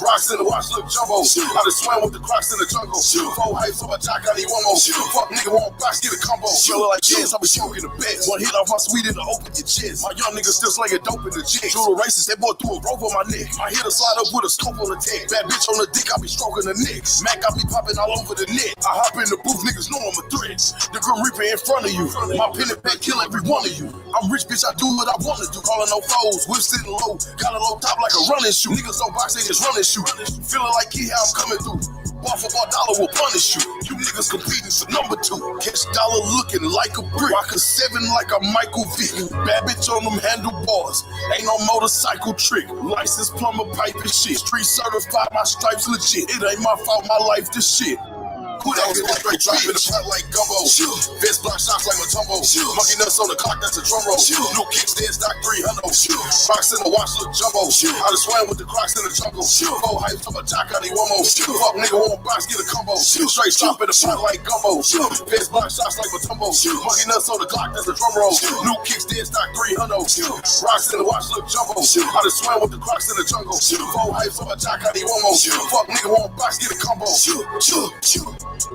Rocks in the watch look jumbo. I just swam with the Crocs in the jungle. Four hypes on my jock, I need one more. Fuck nigga won't box, get a combo. Feel like jazz, I be smoking the bed. vest. One hit off my sweet and open your chest. My young nigga still slinging dope in the jet. Shoot a racist, that boy threw a rope on my neck. I hit a slide up with a scope on the tech. Bad bitch on the dick, I be stroking the neck. Mac, I be popping all over the net. I hop in the booth, niggas know I'm a threat. The Grim Reaper in front of you. My pen and pad kill every one of you. I'm rich, bitch, I do what I want to do. Calling no foes, whip sitting low. Got a low top like a running shoe. Niggas on box, they just running shoe. Feeling like key how I'm coming through. Bar for bar, dollar will punish you. You niggas competing for number 2. Catch dollar looking like a brick. Rock a 7 like a Michael Vick. Bad bitch on them handlebars. Ain't no motorcycle trick. License plumber pipe and shit. Street certified, my stripes legit. It ain't my fault, my life this shit. Put out in the straight drop in the pot like gumbo. Vest block shots like Matumbo. Monkey nuts on the clock, that's a drum roll. New kickstand stock 300. Crocs in the watch look jumbo. I just swam with the Crocs in the jungle. Four hypes up a jock, I need one more. Fuck nigga, one box, get a combo. Straight drop in the pot like gumbo. Vest block shots like Matumbo. Monkey nuts on the clock, that's a drum roll. New kickstand stock 300. Crocs in the watch look jumbo. I just swam with the Crocs in the jungle. Four hypes up a jock, I need one more. Fuck nigga, one box, get a combo.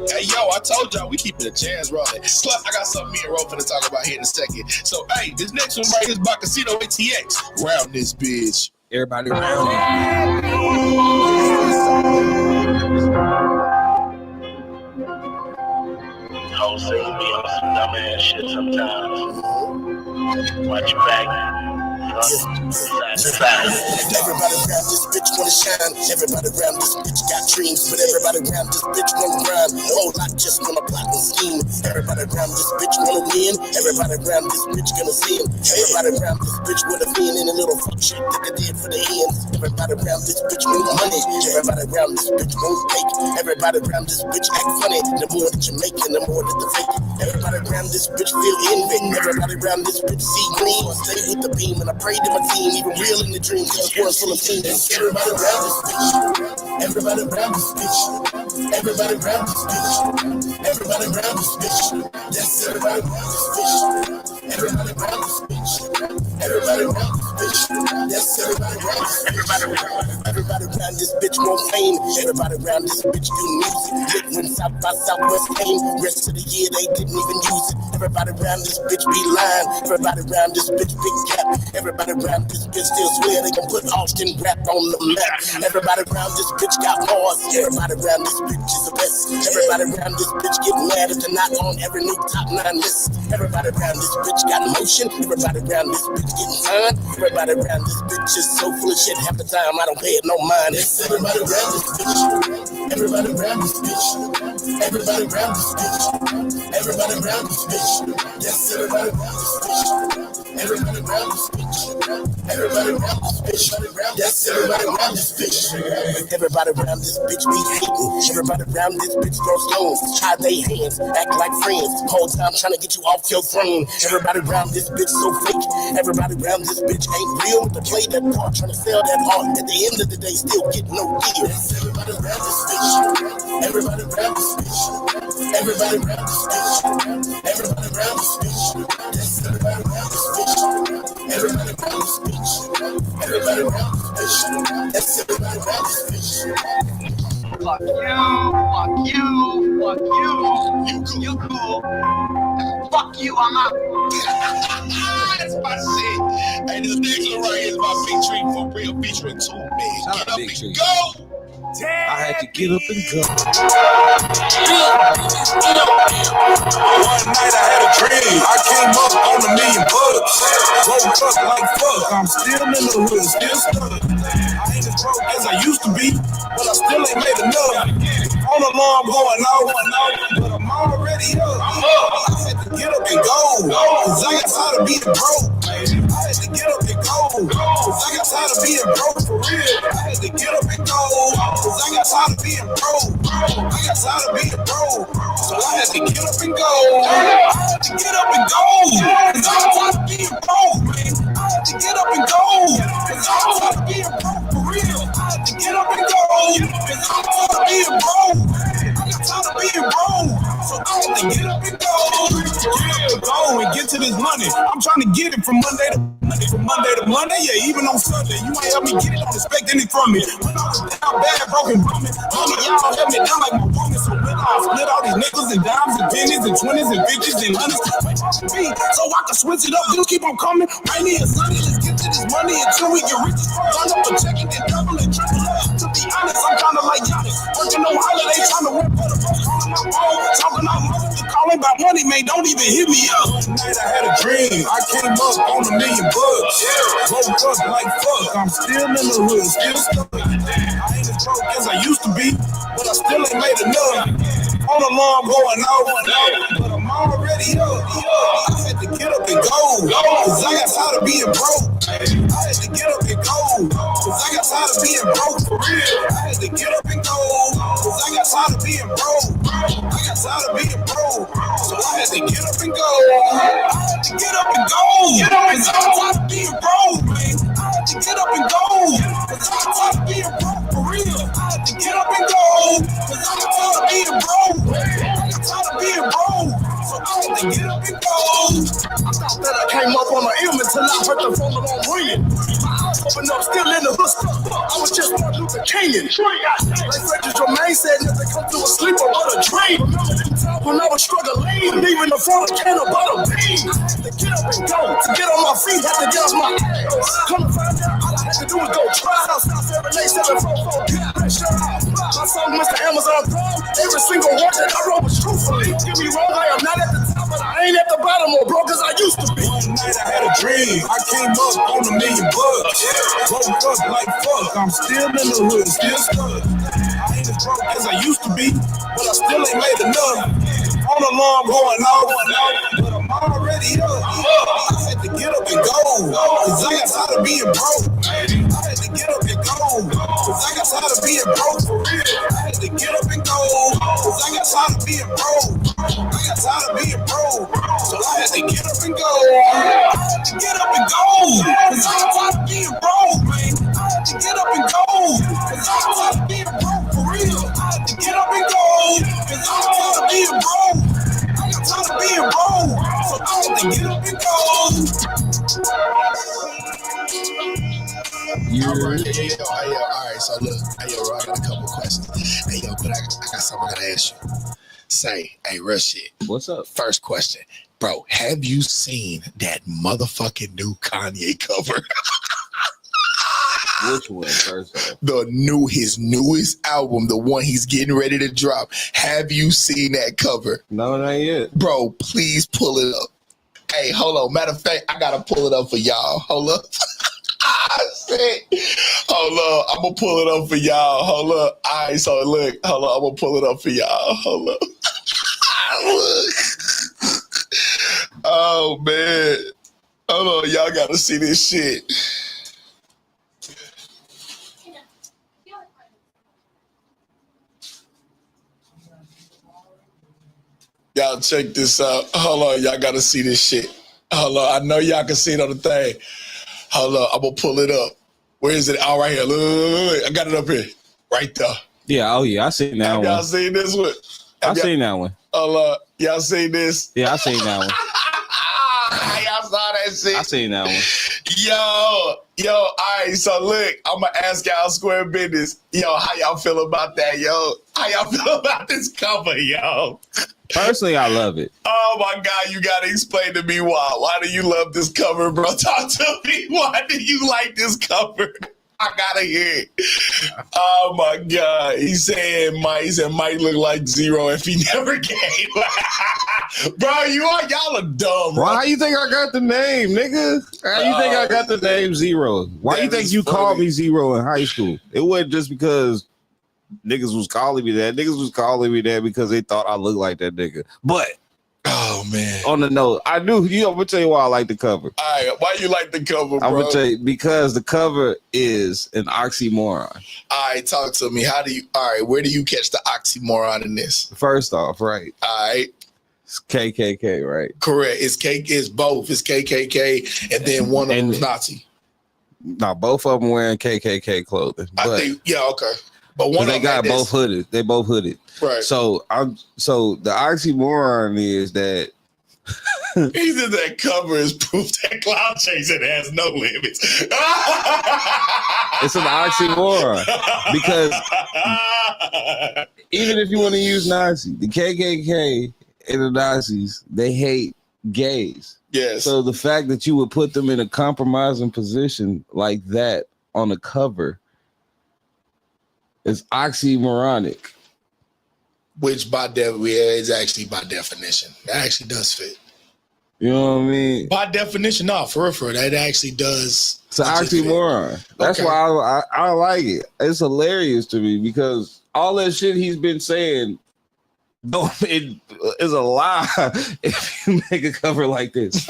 Hey, yo, I told y'all we keeping the jams rolling. Plus, I got something me and Ro finna talk about here in a second. So, hey, this next one right here is by Casino ATX. Round this bitch. Everybody around me. Hoes say you be on some dumb ass shit sometimes. Watch your back. Everybody around this bitch wanna shine. Everybody around this bitch got dreams, but everybody around this bitch wanna grind. Whole lot just wanna plot and scheme. Everybody around this bitch wanna win. Everybody around this bitch gonna see him. Everybody around this bitch wanna be in a little fuck shit that they did for the ends. Everybody around this bitch want money. Everybody around this bitch won't fake. Everybody around this bitch act funny. The more that you make and the more that they fake. Everybody around this bitch feel envy. Everybody around this bitch see gleam. Stay with the beam and I pray to my team, even real in the dream, cause world's full of teams. Everybody around this bitch. Everybody around this bitch. Everybody around this bitch. Everybody around this bitch. Yes, everybody around this bitch. Everybody around this bitch. Everybody around this bitch. Yes, everybody around this bitch. Everybody around this bitch want fame. Everybody around this bitch do music. Lit when South by Southwest came. Rest of the year they didn't even use it. Everybody around this bitch be lying. Everybody around this bitch big cap. Everybody around this bitch still swear they can put Austin rap on the map. Everybody around this bitch got bars. Everybody around this bitch is the best. Everybody around this bitch get mad if they're not on every new top 9 list. Everybody around this bitch got emotion. Everybody around this bitch getting signed. Everybody around this bitch is so full of shit half the time I don't pay it no mind. It's everybody around this bitch. Everybody around this bitch. Everybody around this bitch. Everybody around this bitch. Yes, everybody around this bitch. Everybody around this bitch. Everybody around this bitch. Yes, everybody around this bitch. Everybody around this bitch be hating. Everybody around this bitch throw stones. Hide they hands, act like friends. Whole time trying to get you off your throne. Everybody around this bitch so fake. Everybody around this bitch ain't real. To play that part, trying to sell that art. At the end of the day, still get no deal. Everybody around this bitch. Everybody around this bitch. Everybody around this bitch. Everybody around this bitch. Yes, everybody around this bitch. Everybody around this bitch. Everybody around this bitch. Yes, everybody around this bitch. Fuck you, fuck you. You cool. Fuck you, I'm out. That's my shit. Hey, this next one right here is my big treat for real featuring 2 men. Get up and go. I had to get up and go. One night I had a dream. I came up on $1 million. Woke up like fuck. I'm still in the hood, still stuck. I ain't as broke as I used to be, but I still ain't made enough. On alarm going out, but I'm already up. I had to get up and go, cause I got tired of being broke. I had to get up and go, cause I got tired of being broke for real. I had to get up and go, cause I got tired of being broke. I got tired of being broke, so I had to get up and go. I had to get up and go, cause I got tired of being broke, man. I had to get up and go, cause I got tired of being broke for real. I had to get up and go, cause I got tired of being broke. I got tired of being broke, so I had to get up and go. Go and get to this money. I'm trying to get it from Monday to Monday, from Monday to Monday, yeah, even on Sunday. You ain't help me get it, don't expect anything from me. When I was down bad, broken woman, y'all held me down like my woman. So when Split all these nickels and dimes and pennies and 20s and 50s and 100s. So I can switch it up. Bills keep on coming. Rainy and sunny. Let's get to this money until we get rich. Run up a check and then double and triple up. To be honest, I'm kind of like Giannis. Working no holiday, trying to work for the folks. Calling my phone, talking out money. Calling about money, man. Don't even hit me up. One night I had a dream. I came up on $1 million. Woke up like fuck. I'm still in the hood, still stuck. I ain't as broke as I used to be, but I still ain't made enough. On alarm going out, but I'm already up. I had to get up and go, cause I got tired of being broke. I had to get up and go, cause I got tired of being broke for real. I had to get up and go, cause I got tired of being broke. I got tired of being broke, so I had to get up and go. I had to get up and go, cause I got tired of being broke, man. I had to get up and go, cause I got tired of being broke for real. I had to get up and go, cause I got tired of being broke. I got tired of being broke, so I had to get up and go. I thought that I came up on an ilm until I heard the phone alarm ringing. My eyes open up, still in the hood. I was just Martin Luther King. Like Frederick Jermaine said, nothing come to a sleeper but a dream. Remember them times when I was struggling, leaving the front of can of butter bean. I had to get up and go, to get on my feet, had to get off my ass. Come to find out, all I had to do was go try. South every day, 744, pressure out. My song, Mr. Amazon Prime, every single word that I wrote was truthfully. Get me wrong, I am not at the top, but I ain't at the bottom or broke as I used to be. One night I had a dream, I came up on $1 million. Woke up like fuck, I'm still in the hood, still stuck. I ain't as broke as I used to be, but I still ain't made enough. On alarm going out, but I'm already up. I had to get up and go, cause I got tired of being broke. I had to get up and go, cause I got tired of being broke for real. I had to get up and go, cause I got tired of being broke. I got tired of being broke, so I had to get up and go. I had to get up and go, cause I got tired of being broke, man. I had to get up and go, cause I got tired of being broke for real. I had to get up and go, cause I got tired of being broke. I got tired of being broke, so I had to get up and go. All right, so look, hey, yo, I got a couple questions. Hey, yo, but I got something I gotta ask you. Say, hey, real shit. What's up? First question. Bro, have you seen that motherfucking new Kanye cover? Which one, first off? His newest album, the one he's getting ready to drop. Have you seen that cover? No, not yet. Bro, please pull it up. Hey, hold on. Matter of fact, I gotta pull it up for y'all. Hold up. Hold up. I'm gonna pull it up for y'all. Hold up. All right, so look. Hold up. I'm gonna pull it up for y'all. Hold up. Look. Oh, man. Hold on. Y'all gotta see this shit. Y'all check this out. Hold on. Y'all gotta see this shit. Hold on. I know y'all can see it on the thing. Hold on. I'm gonna pull it up. Where is it? Oh, right here. Look. I got it up here. Right there. Yeah, oh yeah, I seen that one. Y'all seen this one? I seen that one. Y'all seen this? Yeah, I seen that one. Y'all saw that shit? I seen that one. Yo, all right, so look, I'm gonna ask y'all square business. Yo, how y'all feel about that, yo? How y'all feel about this cover, yo? Personally, I love it. Oh my God, you gotta explain to me why. Why do you love this cover, bro? Talk to me. Why do you like this cover? I gotta hear it. Oh my God. He said Mike look like Zero if he never came. Bro, y'all are dumb, bro. Why? How you think I got the name, nigga? How you think I got the name Zero? Why you think you called me Zero in high school? It wasn't just because niggas was calling me that. Niggas was calling me that because they thought I looked like that nigga. But oh man, on the note, I knew. I'm gonna tell you why I like the cover. All right, why you like the cover, bro? I'm gonna tell you because the cover is an oxymoron. All right, talk to me. Where do you catch the oxymoron in this? First off, right? All right. It's KKK, right? Correct. It's both. It's KKK, and then one of them is Nazi. No, both of them wearing KKK clothing. I think, yeah, okay. But one of they them got both hooded. They both hooded. Right. So the oxymoron is that he said that cover is proof that cloud chasing has no limits. It's an oxymoron because even if you want to use Nazi, the KKK and the Nazis, they hate gays. Yes. So the fact that you would put them in a compromising position like that on the cover is oxymoronic. Which is actually by definition. That actually does fit. You know what I mean? By definition, no, for real, that actually does. It's an oxymoron. That's why I like it. It's hilarious to me because all that shit he's been saying, no, it is a lie if you make a cover like this.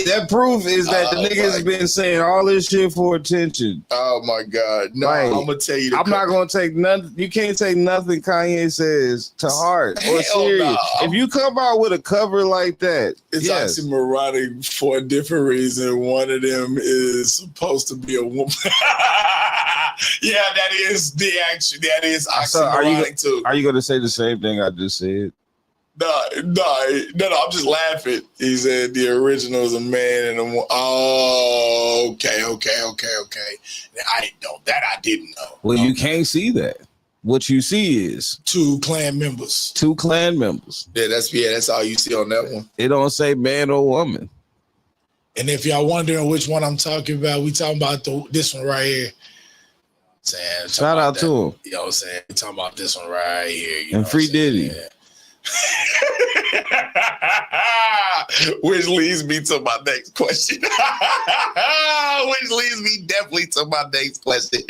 That proof is that the nigga's been saying all this shit for attention. Oh my God. No, Like, I'm gonna tell you I'm not gonna take nothing. You can't take nothing Kanye says to heart or serious. No. If you come out with a cover like that, it's yes. oxymoronic for a different reason. One of them is supposed to be a woman. Yeah, that is oxymoronic too. Are you gonna say the same thing I just said? No, I'm just laughing. He said the original is a man and a woman. Oh, okay. I didn't know. Well, you can't see that. What you see is two clan members. Yeah, that's all you see on that one. It don't say man or woman. And if y'all wondering which one I'm talking about, we talking about this one right here. Shout out to him. You know what I'm saying? We talking about this one right here. And free Diddy. Which leads me to my next question. Which leads me definitely to my next question.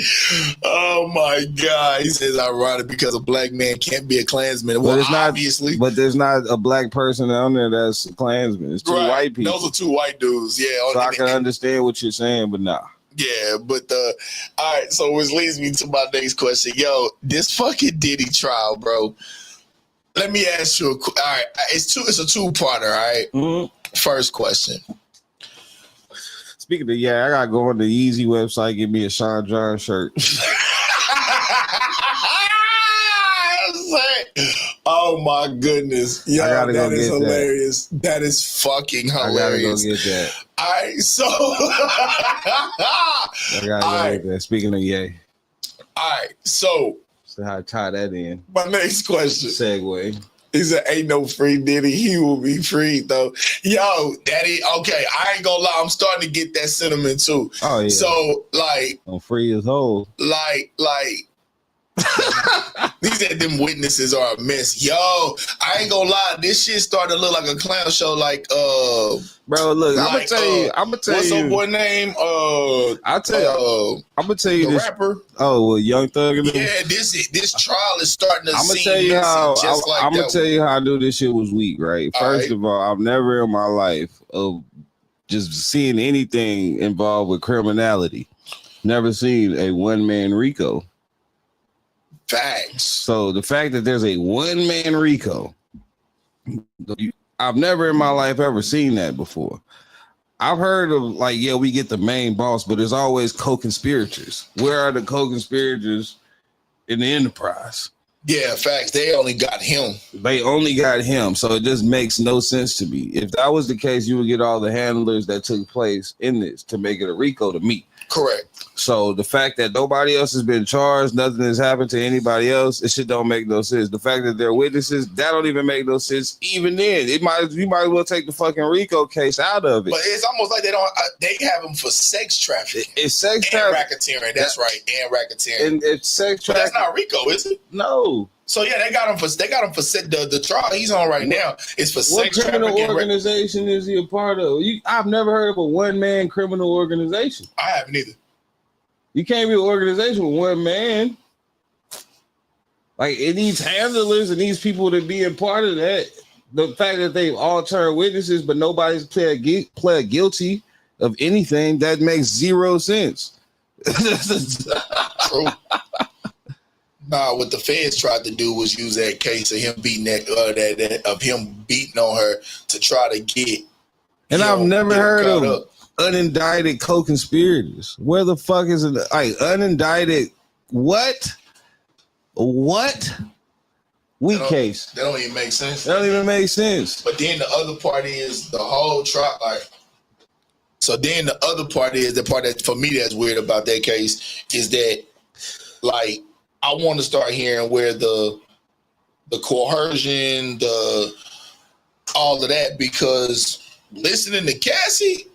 Oh my God. He says ironic because a black man can't be a Klansman. Well, it's not, obviously. But there's not a black person on there that's a Klansman. It's two white people. Those are two white dudes. Yeah. So I can understand what you're saying, but nah. Yeah, but all right, so which leads me to my next question. Yo, this fucking Diddy trial, bro. Let me ask you all right, it's a two-parter, all right? Mm-hmm. First question. Speaking of, I gotta go on the Yeezy website, get me a Sean John shirt. Oh my goodness. Yo, that is hilarious. That is fucking hilarious. I gotta go get that. All right, so I gotta go get that. Speaking of All right, so how to tie that in. My next question. Segue. He said, ain't no free Diddy. He will be free, though. Yo, Daddy, okay, I ain't gonna lie. I'm starting to get that sentiment, too. Oh, yeah. So, like... I'm free as whole. Like... These them witnesses are a mess. Yo, I ain't gonna lie. This shit started to look like a clown show. Like, bro, look, I'm gonna tell you. What's your boy name? I'll tell you. I'm gonna tell you the this rapper. Oh, well, Young Thug. Yeah, this trial is starting to. I'm gonna tell you how. I'm gonna tell you how I knew this shit was weak. Right. First of all, I've never in my life of just seeing anything involved with criminality. Never seen a one-man RICO. Facts. So the fact that there's a one-man RICO, I've never in my life ever seen that before. I've heard of we get the main boss, but there's always co-conspirators. Where are the co-conspirators in the enterprise? Yeah, facts. They only got him. So it just makes no sense to me. If that was the case, you would get all the handlers that took place in this to make it a RICO to me. Correct. So the fact that nobody else has been charged, nothing has happened to anybody else, it shit don't make no sense. The fact that they're witnesses, that don't even make no sense. Even then, you might as well take the fucking RICO case out of it. But it's almost like they have them for sex trafficking. It's sex trafficking. Racketeering. That's right, and racketeering. And it's sex trafficking. But that's not RICO, is it? No. So yeah, they got him for the trial he's on right now is for what sex trafficking. What criminal organization is he a part of? I've never heard of a one-man criminal organization. I haven't either. You can't be an organization with one man. Like, it needs handlers and needs people to be a part of that. The fact that they've all turned witnesses, but nobody's pled guilty of anything, that makes zero sense. True. Nah, what the feds tried to do was use that case of him beating him beating on her to try to get. And I've never heard of unindicted co-conspirators. Where the fuck is it? Like, unindicted what? Weak case. That don't even make sense. That don't even make sense. But then the other part is the whole trial. So then the other part is the part that for me that's weird about that case is that like I want to start hearing where the coercion, the all of that, because listening to Cassie,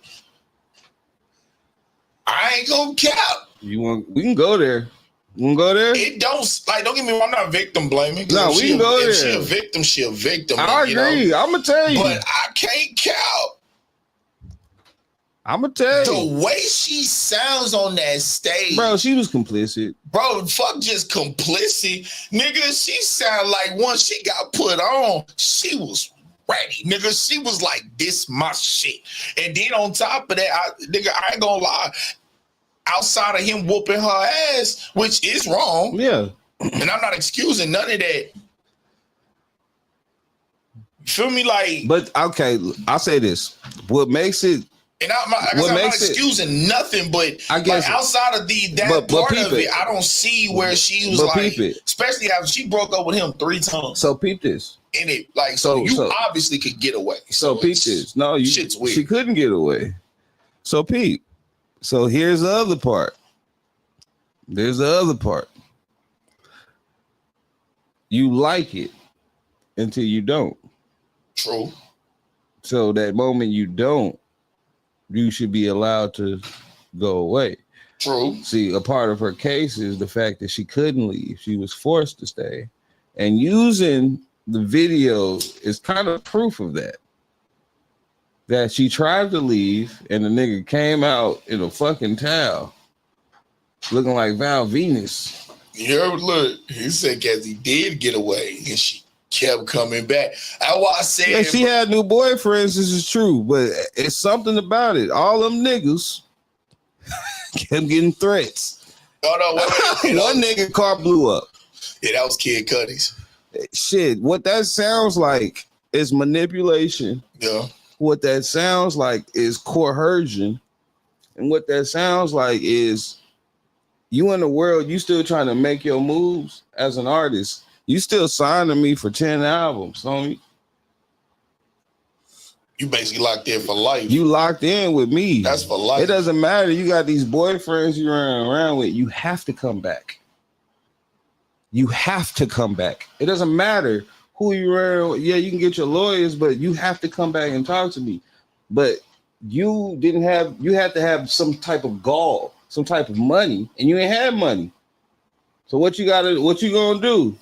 I ain't gonna cap. We can go there. We can go there. It don't get me wrong. I'm not victim blaming. No, we can go there. If she a victim, she a victim. I agree. I'm gonna tell you, but I can't cap. I'm gonna tell you the way she sounds on that stage, bro. She was complicit, bro. Fuck, just complicit, nigga. She sound like once she got put on, she was ready, nigga. She was like, "This my shit." And then on top of that, I ain't gonna lie. Outside of him whooping her ass, which is wrong, yeah, and I'm not excusing none of that. Feel me, like, but okay, I'll say this: what makes it. And I'm not excusing nothing, but I guess like outside of that part of it, I don't see where she was like, especially after she broke up with him 3 times. So peep this. And it like so you obviously could get away. So peep this. No, shit's weird. She couldn't get away. So peep. So here's the other part. There's the other part. You like it until you don't. True. So that moment you don't, you should be allowed to go away. True. See, a part of her case is the fact that she couldn't leave. She was forced to stay. And using the video is kind of proof of that. That she tried to leave and the nigga came out in a fucking towel looking like Val Venus. Yeah, look, he said Cassie did get away and she kept coming back. That's why I said, yeah, she had new boyfriends. This is true, but it's something about it. All them niggas kept getting threats. No, one nigga car blew up. Yeah, that was Kid Cudi's. Shit, what that sounds like is manipulation. Yeah. What that sounds like is coercion, and what that sounds like is you in the world. You still trying to make your moves as an artist. You still signing me for 10 albums, homie. You basically locked in for life. You locked in with me. That's for life. It doesn't matter. You got these boyfriends you run around with. You have to come back. You have to come back. It doesn't matter who you run with. Yeah, you can get your lawyers, but you have to come back and talk to me. But you had to have some type of gall, some type of money, and you ain't had money. So what you gonna do?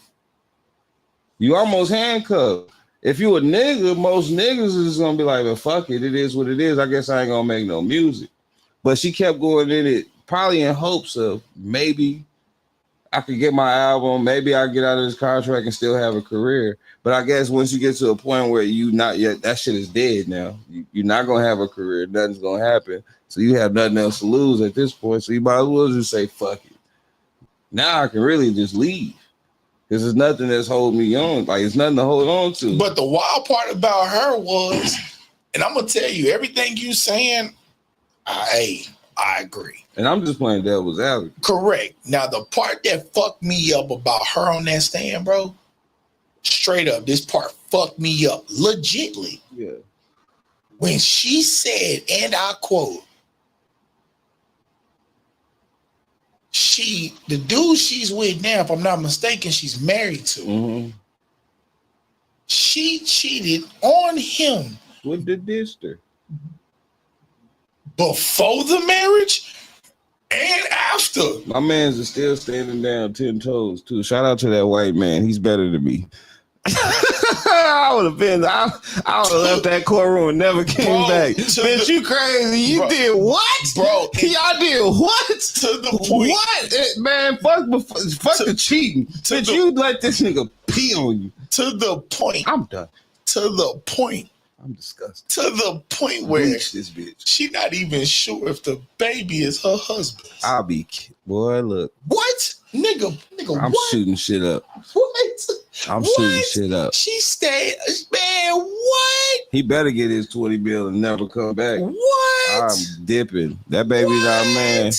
You almost handcuffed. If you a nigga, most niggas is gonna be like, well, fuck it. It is what it is. I guess I ain't gonna make no music. But she kept going in it, probably in hopes of maybe I could get my album. Maybe I get out of this contract and still have a career. But I guess once you get to a point where you not yet, that shit is dead now. You're not gonna have a career. Nothing's gonna happen. So you have nothing else to lose at this point. So you might as well just say, fuck it. Now I can really just leave. Because there's nothing that's holding me on. Like, it's nothing to hold on to. But the wild part about her was, and I'm going to tell you, everything you saying, I agree. And I'm just playing devil's advocate. Correct. Now, the part that fucked me up about her on that stand, bro, straight up, this part fucked me up. Legitly. Yeah. When she said, and I quote, the dude she's with now, if I'm not mistaken, she's married to. Mm-hmm. She cheated on him with the dister before the marriage and after. My man's is still standing down 10 toes too. Shout out to that white man. He's better than me. I would have left that courtroom and never came back. Bitch, you crazy. You did what? Bro. Y'all did what? To the point. What? Man, fuck the cheating. Bitch, you let this nigga pee on you. To the point. I'm done. To the point. I'm disgusted. To the point where this bitch. She not even sure if the baby is her husband. I'll be, boy, look. What? Nigga, I'm what? shooting shit up. What? I'm shooting shit up. She stayed, man, what? He better get his 20 bill and never come back. What? I'm dipping. That baby's our man.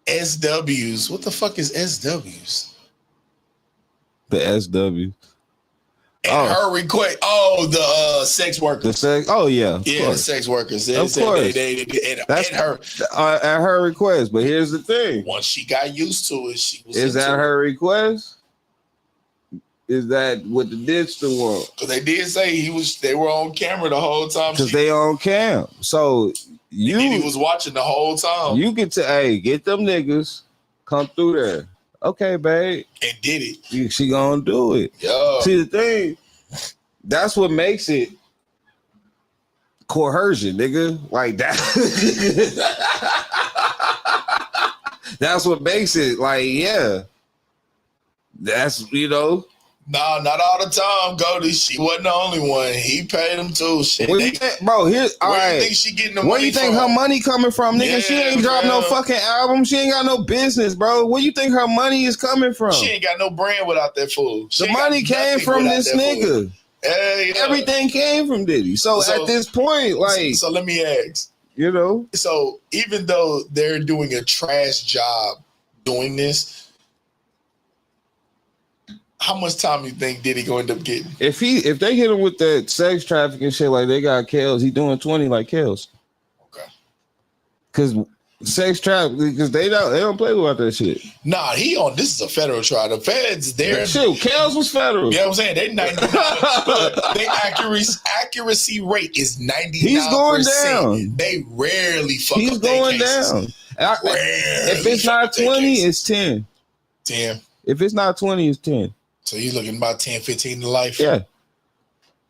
SWs. What the fuck is SWs? The SW. And her request. The sex workers. The sex. Oh yeah. Yeah, the sex workers. Of course. That's her at her request. But here's the thing. Once she got used to it, she was. Is that her request? Is that what the Didster want? Because they did say they were on camera the whole time. Because they on cam. So he was watching the whole time. You get to get them niggas, come through there. Okay, babe. And did it. She gonna do it. Yeah. See the thing, that's what makes it coercion, nigga. Like that. That's what makes it like, yeah. That's No, not all the time, Goldie. She wasn't the only one. He paid them too. Shit. Where you think, bro? Here's all right. You think she getting the Where money you think from? her money coming from, nigga? Yeah, she ain't dropped no fucking album. She ain't got no business, bro. Where you think her money is coming from? She ain't got no brand without that fool. The money came from this nigga. Hey, everything came from Diddy. So at this point, like, so let me ask. So even though they're doing a trash job doing this, how much time you think Diddy gonna end up getting? If they hit him with that sex trafficking shit like they got Kels, he doing 20 like Kels. Okay. Cause sex trafficking, because they don't play about that shit. Nah, this is a federal trial. The feds there. Shit, Kels was federal. You know what I'm saying? They 99%. Their accuracy rate is 99%. He's going down. They rarely fuck He's up their going cases. down. If it's not 20, it's 10. 10. If it's not 20, it's 10. So you're looking about 10, 15 to life? Yeah.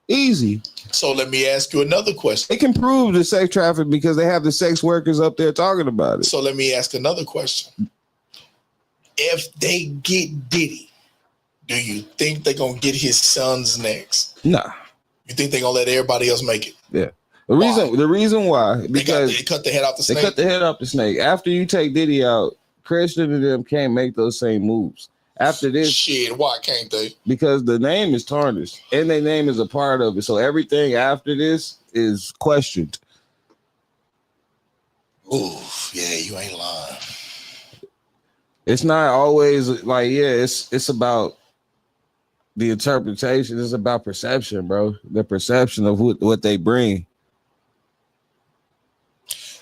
Easy. So let me ask you another question. They can prove the sex traffic because they have the sex workers up there talking about it. So let me ask another question. If they get Diddy, do you think they're going to get his sons next? Nah. You think they're going to let everybody else make it? Yeah. The reason why, because they cut the head off the snake. They cut the head off the snake. After you take Diddy out, Christian and them can't make those same moves. After this, shit, why can't they? Because the name is tarnished and their name is a part of it. So everything after this is questioned. Ooh, yeah, you ain't lying. It's not always like, it's about the interpretation. It's about perception, bro. The perception of what they bring.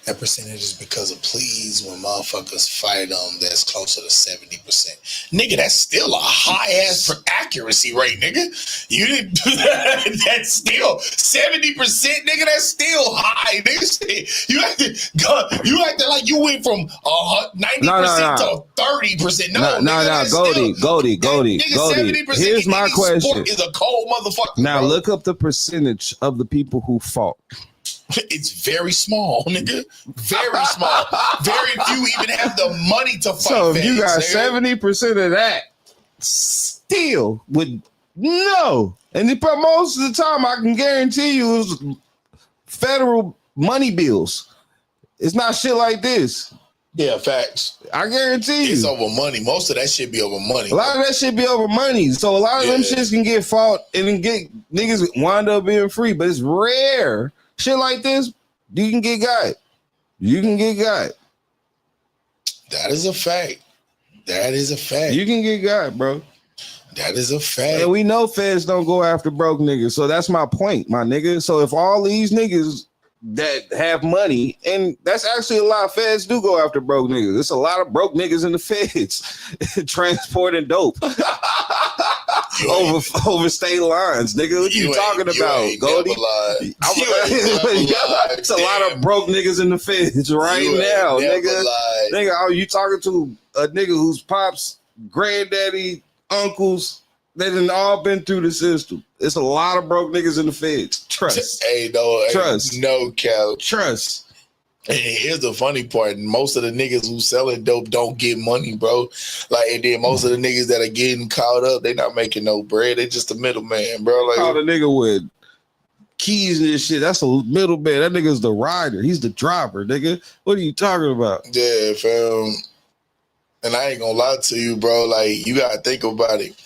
That percentage is because of pleas when motherfuckers fight them. That's closer to 70%. Nigga, that's still a high ass accuracy rate, nigga. You didn't do that. That's still 70%, nigga. That's still high, nigga. You acting like you went from 90% to 30%. No, Goldie. Here's my question. Is a cold motherfucker. Now bro. look up the percentage of the people who fought. It's very small, nigga. Very small. Very few even have the money to fight. So if you got 70% of that, still would no. And most of the time, I can guarantee you, it was federal money bills. It's not shit like this. Yeah, facts. I guarantee you. It's over money. Most of that shit be over money. A lot of that shit be over money. So a lot of them shits can get fought and then get niggas wind up being free, but it's rare. Shit like this, you can get got. You can get got. That is a fact. That is a fact. You can get got, bro. That is a fact. And we know feds don't go after broke niggas. So that's my point, my nigga. So if all these niggas that have money, and that's actually a lot of feds do go after broke niggas. There's a lot of broke niggas in the feds transporting dope. over state lines, nigga. What you talking about, Goldie? It's a lot of broke niggas in the feds right now, nigga. Nigga, are you talking to a nigga whose pops, granddaddy, uncles, they done all been through the system? It's a lot of broke niggas in the feds. Trust. Trust. No cap. Trust. And here's the funny part. Most of the niggas who selling dope don't get money, bro. Like, and then most of the niggas that are getting caught up, they not making no bread. They just a middleman, bro. Like, caught a nigga with keys and this shit. That's a middleman. That nigga's the rider. He's the driver, nigga. What are you talking about? Yeah, fam. And I ain't gonna lie to you, bro. Like, you gotta think about it.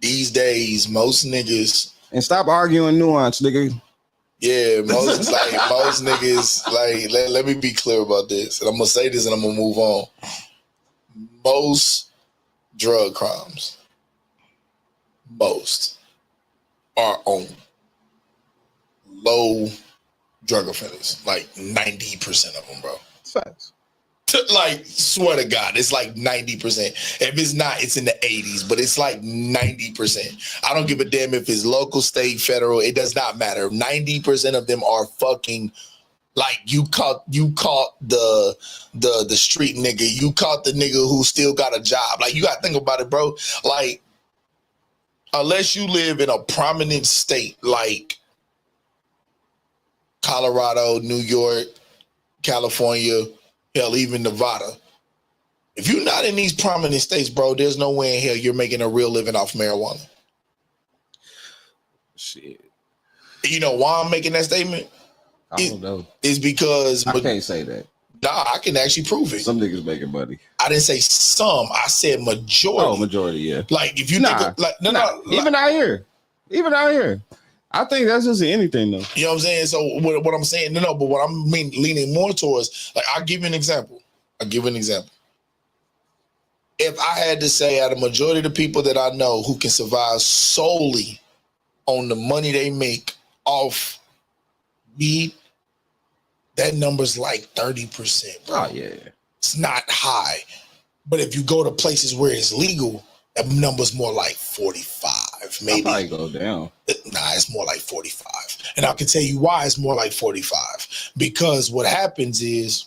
These days, most niggas. And stop arguing nuance, nigga. Yeah, most niggas, like, let me be clear about this. And I'm gonna say this and I'm gonna move on. Most drug crimes, most are on low drug offenders. Like 90% of them, bro. Facts. Like, swear to God, it's like 90%. If it's not, it's in the 80s, but it's like 90%. I don't give a damn if it's local, state, federal. It does not matter. 90% of them are fucking like you caught the street nigga. You caught the nigga who still got a job. Like, you got to think about it, bro. Like, unless you live in a prominent state like Colorado, New York, California, hell, even Nevada. If you're not in these prominent states, bro, there's no way in hell you're making a real living off marijuana. Shit. You know why I'm making that statement? I don't know. It's because I can't say that. Nah, I can actually prove it. Some niggas making money. I didn't say some. I said majority. Oh, majority, yeah. Like, if you think of, like, no. Even out here. I think that's just anything, though. You know what I'm saying? So what I'm saying, but what I'm leaning more towards, like, I'll give you an example. If I had to say out of the majority of the people that I know who can survive solely on the money they make off weed, that number's like 30%, bro. Oh, yeah. It's not high. But if you go to places where it's legal, that number's more like 45, maybe. I'll probably go down. Nah, it's more like 45. And I can tell you why it's more like 45. Because what happens is,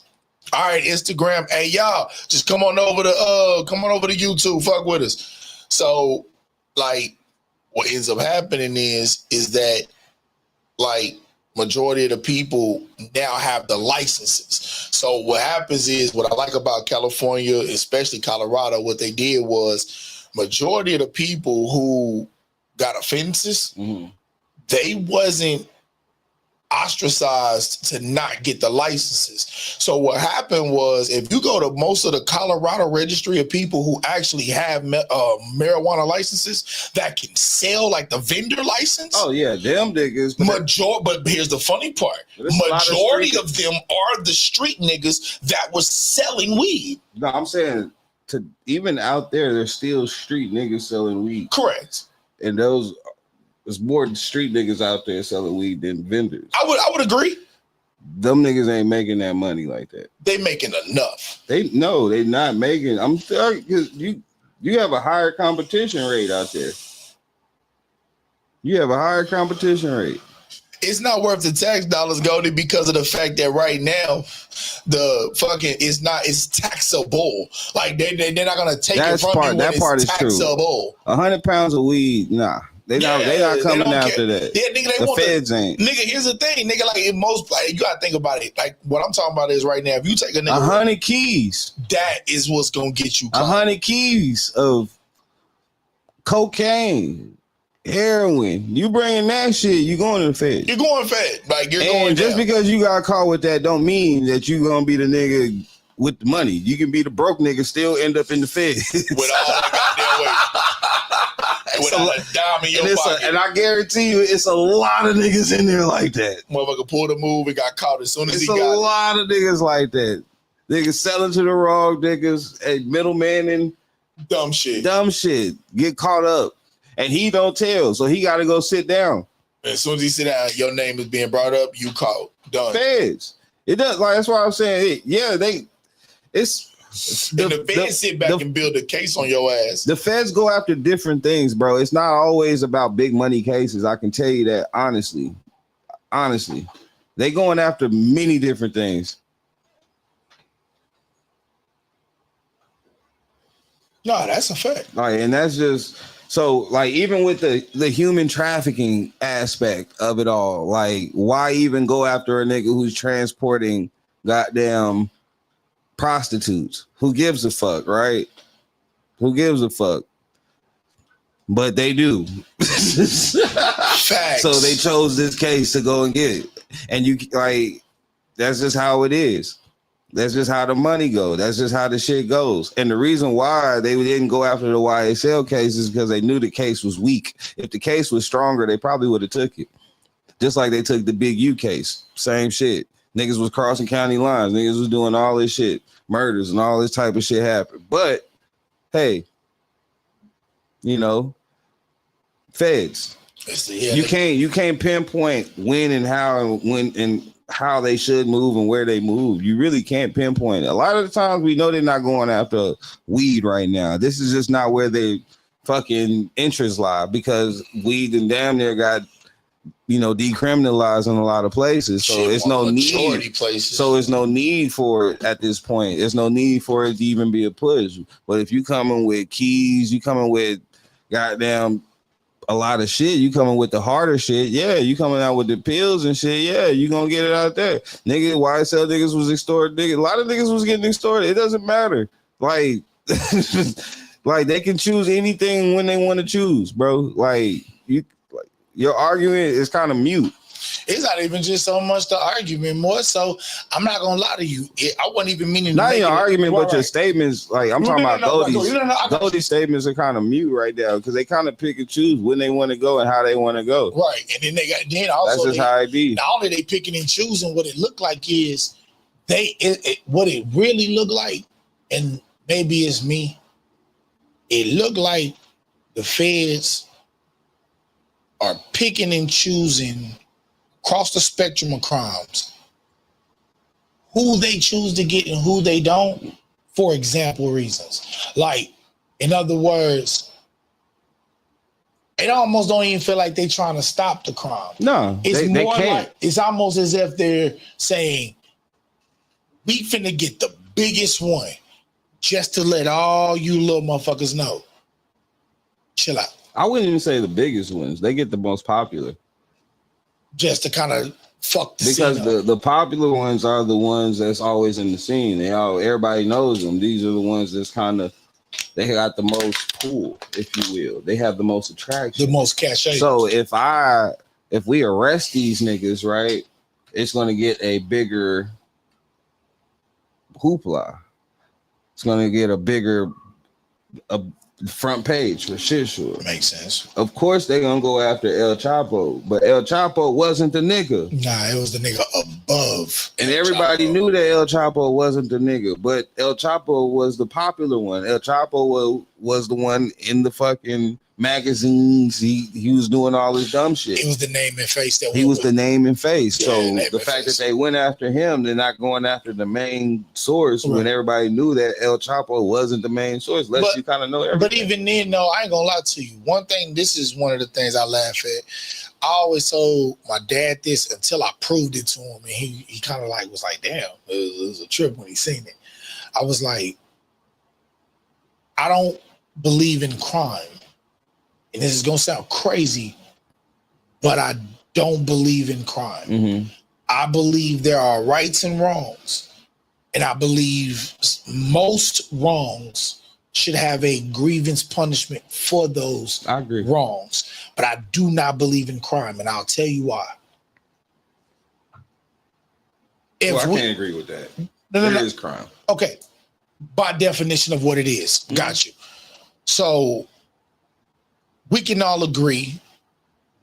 all right, Instagram, hey, y'all, just come on over to YouTube, fuck with us. So, like, what ends up happening is that, like, majority of the people now have the licenses. So what happens is, what I like about California, especially Colorado, what they did was majority of the people who got offenses, they wasn't ostracized to not get the licenses. So what happened was, if you go to most of the Colorado registry of people who actually have marijuana licenses that can sell, like the vendor license. Oh yeah, them niggas. But here's the funny part: majority of them are the street niggas that was selling weed. No, I'm saying even out there's still street niggas selling weed. Correct. And there's more street niggas out there selling weed than vendors. I would agree. Them niggas ain't making that money like that. They making enough. They not making. I'm sorry, because you have a higher competition rate out there. You have a higher competition rate. It's not worth the tax dollars, Goldie, because of the fact that right now it's taxable. Like they're not gonna take it from you when that part it's is taxable. 100 pounds of weed, nah. They not coming after that. Yeah, nigga, the feds ain't. Nigga, here's the thing, nigga. Like, in most, like, you gotta think about it. Like, what I'm talking about is right now, if you take a nigga 100 keys, that is what's gonna get you caught. 100 keys of cocaine, heroin. You bringing that shit, you going to the feds. You're going fed. Like, you're going And just down. because you got caught with that don't mean that you gonna be the nigga with the money. You can be the broke nigga, still end up in the feds. With all the goddamn weight. Without a dime in your pocket. And I guarantee you, it's a lot of niggas in there like that. Motherfucker pulled a move and got caught as soon as It's he got it. a lot of niggas like that. Niggas selling to the wrong niggas, a middleman and dumb shit. Get caught up. And he don't tell, so he got to go sit down. As soon as he sit down, your name is being brought up, you caught. Done. Feds. It does. Like, that's why I'm saying, the feds sit back and build a case on your ass. The feds go after different things, bro. It's not always about big money cases. I can tell you that honestly. They going after many different things. No, that's a fact. Like, and that's just so, like, even with the human trafficking aspect of it all, like, why even go after a nigga who's transporting goddamn prostitutes? Who gives a fuck, right? Who gives a fuck? But they do. Facts. So they chose this case to go and get it. And you, like, that's just how it is. That's just how the money goes. That's just how the shit goes. And the reason why they didn't go after the YSL case is because they knew the case was weak. If the case was stronger, they probably would have took it. Just like they took the Big U case. Same shit. Niggas was crossing county lines. Niggas was doing all this shit. Murders and all this type of shit happened. But, hey, you know, feds. You can't pinpoint when and how they should move and where they move. You really can't pinpoint it. A lot of the times we know they're not going after weed right now. This is just not where they fucking interests lie, because weed and damn near got decriminalized in a lot of places. So it's no need. So it's no need for it at this point. There's no need for it to even be a push. But if you coming with keys, you coming with goddamn a lot of shit, you coming with the harder shit, yeah, you coming out with the pills and shit, yeah, you gonna get it out there. Nigga, YSL niggas was extorted, nigga. A lot of niggas was getting extorted. It doesn't matter. Like, like they can choose anything when they want to choose, bro. Like your argument is kind of mute. It's not even just so much the argument, more so, I'm not gonna lie to you. I wasn't even meaning not to your argument, but right. your statements. Like I'm talking about Goldie's statements are kind of mute right now because they kind of pick and choose when they want to go and how they want to go. Right, and then also that's just how it be. Not only they picking and choosing, what it looked like is what it really looked like, and maybe it's me. It looked like the feds are picking and choosing across the spectrum of crimes who they choose to get and who they don't, for example reasons. Like, in other words, it almost don't even feel like they trying to stop the crime. No, it's they more can't. like it's almost as if they're saying, we finna get the biggest one just to let all you little motherfuckers know. Chill out. I wouldn't even say the biggest ones. They get the most popular. Just to kind of fuck the because scene the popular ones are the ones that's always in the scene. Everybody knows them. These are the ones that's kind of, they got the most pull, if you will. They have the most attraction, the most cachet. So if we arrest these niggas, right, it's going to get a bigger hoopla. It's going to get a bigger front page for shit, sure. Makes sense. Of course they're gonna go after El Chapo, but El Chapo wasn't the nigga. Nah, it was the nigga above. And everybody knew that El Chapo wasn't the nigga, but El Chapo was the popular one. El Chapo was the one in the fucking magazines. He was doing all this dumb shit. He was the name and face that he was the name and face. Yeah, so the fact that they went after him, they're not going after the main source when everybody knew that El Chapo wasn't the main source. You kind of know everything. But even then, no, I ain't gonna lie to you. One thing, this is one of the things I laugh at. I always told my dad this until I proved it to him, and he kind of like was like, damn, it was a trip when he seen it. I was like, I don't believe in crime. And this is going to sound crazy, but I don't believe in crime. Mm-hmm. I believe there are rights and wrongs. And I believe most wrongs should have a grievance punishment for those wrongs. But I do not believe in crime, and I'll tell you why. I can't agree with that. There is crime. Okay. By definition of what it is. Mm-hmm. Got you. So we can all agree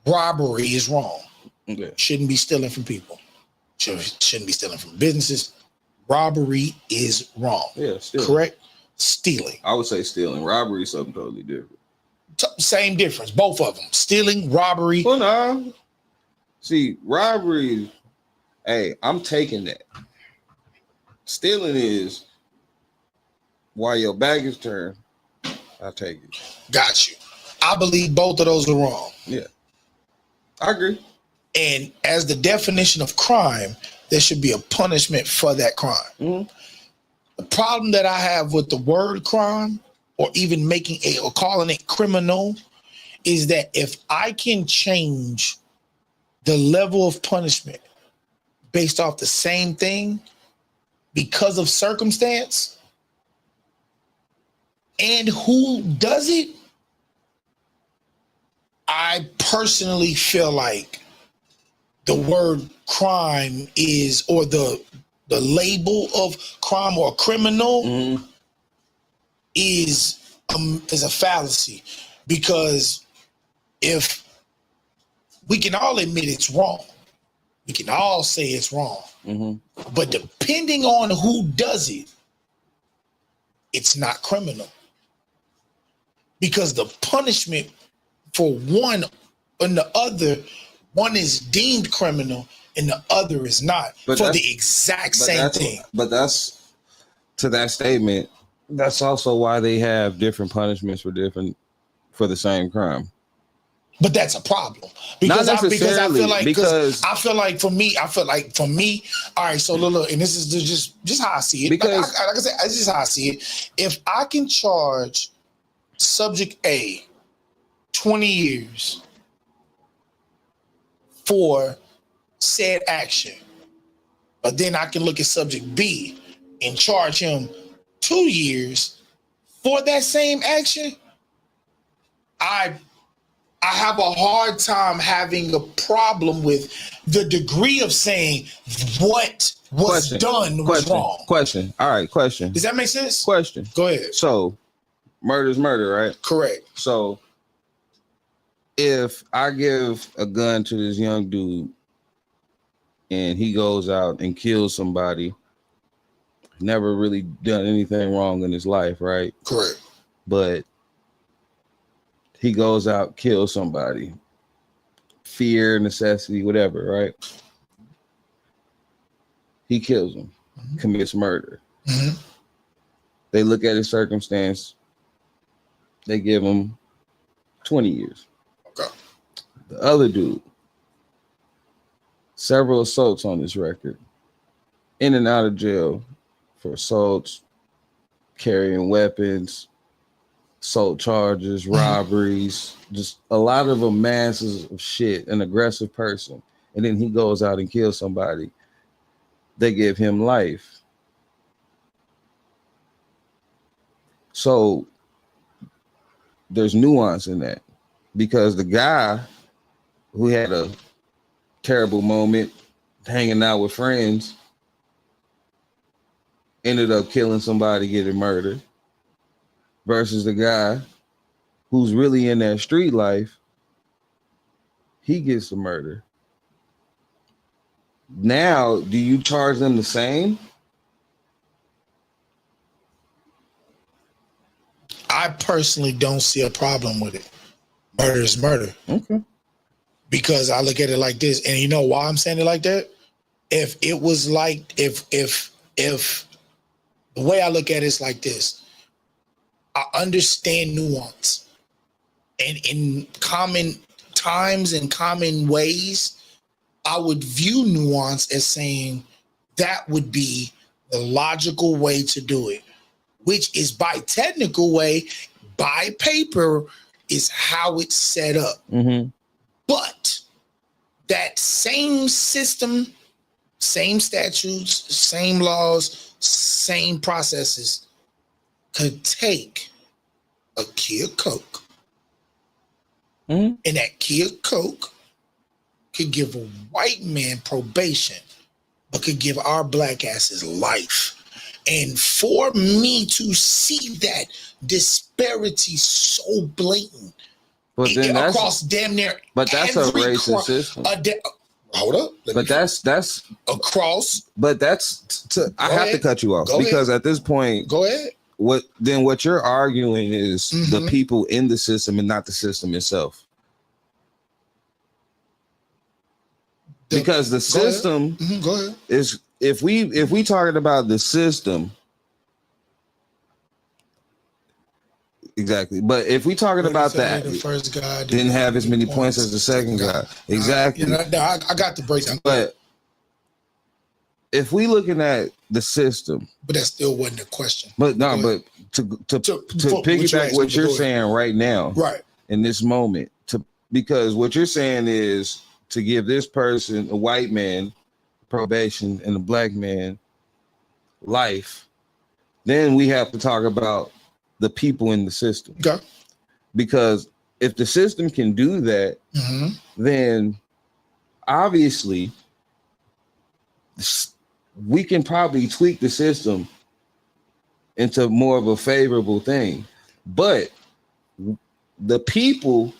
robbery is wrong. Okay. Shouldn't be stealing from people. Shouldn't be stealing from businesses. Robbery is wrong. Yeah, stealing. Correct? Stealing. I would say stealing. Robbery is something totally different. Same difference. Both of them. Stealing, robbery. Well, no. See, robbery, hey, I'm taking that. Stealing is while your back is turned, I take it. Got you. I believe both of those are wrong. Yeah. I agree. And as the definition of crime, there should be a punishment for that crime. Mm-hmm. The problem that I have with the word crime, or even or calling it criminal, is that if I can change the level of punishment based off the same thing because of circumstance and who does it, I personally feel like the word crime is, or the label of crime or criminal is a fallacy, because if we can all admit it's wrong, we can all say it's wrong, but depending on who does it, it's not criminal, because the punishment for one and the other, one is deemed criminal and the other is not for the exact same thing. But that's to that statement. That's also why they have different punishments for the same crime. But that's a problem because I feel like for me, all right. So look, and this is just how I see it. Because like I said, this is how I see it. If I can charge subject A 20 years for said action, but then I can look at subject B and charge him 2 years for that same action, I have a hard time having a problem with the degree of saying what was done was wrong. Question. All right, question. Does that make sense? Question. Go ahead. So, murder's murder, right? Correct. So, if I give a gun to this young dude and he goes out and kills somebody, never really done anything wrong in his life, right? Correct. But he goes out, kills somebody, fear, necessity, whatever, right? He kills him, commits murder. Mm-hmm. They look at his circumstance. They give him 20 years. Okay. The other dude, several assaults on his record, in and out of jail for assaults, carrying weapons, assault charges, robberies, just a lot of them masses of shit, an aggressive person. And then he goes out and kills somebody. They give him life. So there's nuance in that because the guy who had a terrible moment hanging out with friends ended up killing somebody, getting murdered, versus the guy who's really in that street life, he gets the murder. Now, do you charge them the same? I personally don't see a problem with it. Murder is murder. Okay. Because I look at it like this, and you know why I'm saying it like that? If it was like, if the way I look at it is like this, I understand nuance. And in common times and common ways, I would view nuance as saying that would be the logical way to do it, which is by technical way, by paper, is how it's set up. Mm-hmm. But that same system, same statutes, same laws, same processes could take a key of coke, and that key of coke could give a white man probation, but could give our black asses life. And for me to see that disparity so blatant, but then across damn near, but that's a racist system. Hold up, but that's across. But that's I have to cut you off because at this point, go ahead. What you're arguing is the people in the system and not the system itself. Because the system go ahead. is if we talking about the system, exactly. But if we talking about that, the first guy didn't have as many points as the second guy, exactly. I got the breakdown. But if we looking at the system, but that still wasn't a question. But no, but to piggyback what you're saying right now, right in this moment, because what you're saying is to give this person, a white man, probation and a black man life, then we have to talk about the people in the system. Okay. Because if the system can do that, then obviously we can probably tweak the system into more of a favorable thing. But the people,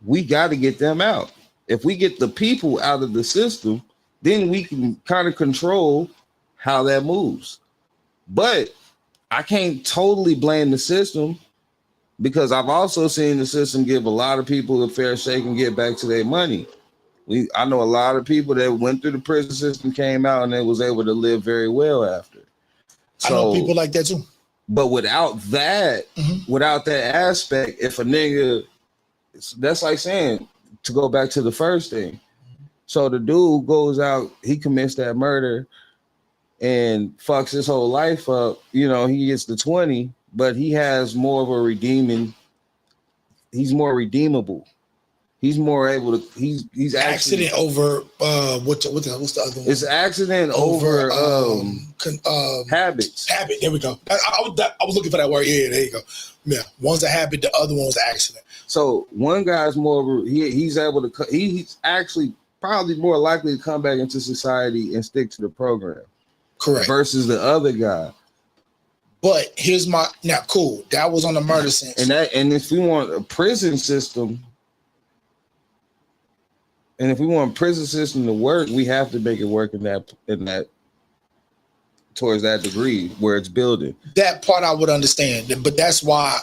we got to get them out. If we get the people out of the system, then we can kind of control how that moves. But I can't totally blame the system because I've also seen the system give a lot of people a fair shake and get back to their money. I know a lot of people that went through the prison system, came out, and they was able to live very well after. I know people like that too. But without that, without that aspect, if a nigga, that's like saying, to go back to the first thing. So the dude goes out, he commits that murder and fucks his whole life up. You know, he gets the 20, but he has more of a he's more redeemable. He's more able to, he's accident actually, over, what's the other one? It's accident over habits. Habit, there we go. I was looking for that word. Yeah, there you go. Yeah, one's a habit, the other one's an accident. So one guy's more, he's able to, he's actually probably more likely to come back into society and stick to the program. Correct. Versus the other guy. But here's now cool. That was on the murder sentence. And if we want a prison system, to work, we have to make it work in that towards that degree where it's building. That part I would understand, but that's why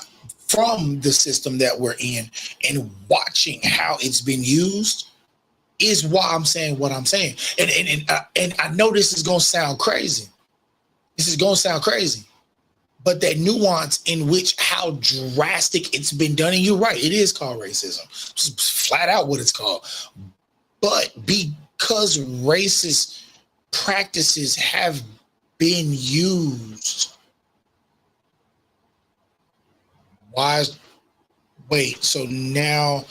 from the system that we're in and watching how it's been used is why I'm saying what I'm saying. And I know this is gonna sound crazy. But that nuance in which how drastic it's been done, and you're right, it is called racism. It's flat out what it's called. But because racist practices have been used, so now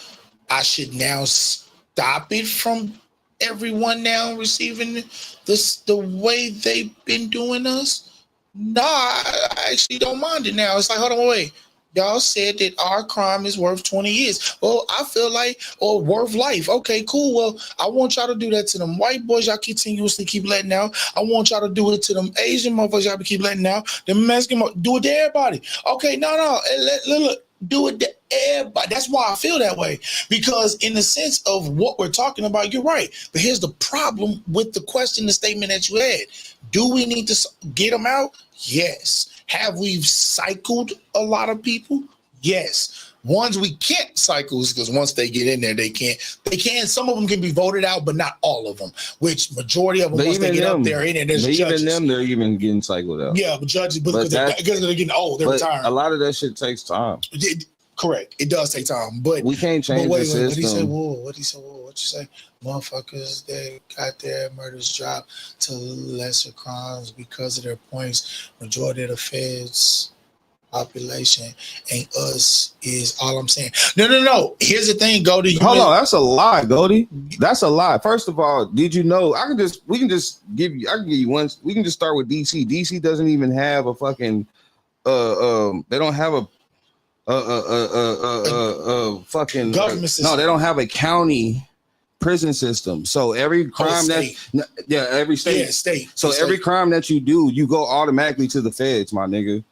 I should now stop it from everyone now receiving this the way they've been doing us? Nah, I actually don't mind it now. It's like, hold on, wait. Y'all said that our crime is worth 20 years. Well, I feel like, or worth life. Okay, cool. Well, I want y'all to do that to them white boys y'all continuously keep letting out. I want y'all to do it to them Asian motherfuckers y'all keep letting out. The Mexican, do it to everybody. Okay, no. Look, do it to everybody. That's why I feel that way. Because in the sense of what we're talking about, you're right. But here's the problem with the question, the statement that you had. Do we need to get them out? Yes. Have we cycled a lot of people? Yes. Ones we can't cycle because once they get in there, they can't. Some of them can be voted out, but not all of them. Which majority of them, once they get up there, in there, there's judges. Even them, they're even getting cycled out. Yeah, but judges, because they're getting old, they're retiring. A lot of that shit takes time. Correct. It does take time, but we can't change the system. What he say? What you say? Motherfuckers that got their murders dropped to lesser crimes because of their points. Majority of the feds population ain't us is all I'm saying. No. Here's the thing, Goldie. Hold on, that's a lie, Goldie. That's a lie. First of all, did you know? I can give you one. We can just start with DC. DC doesn't even have a fucking they don't have a fucking government system. No, they don't have a county prison system. So every crime every state. Yeah, state. So every crime that you do, you go automatically to the feds, my nigga.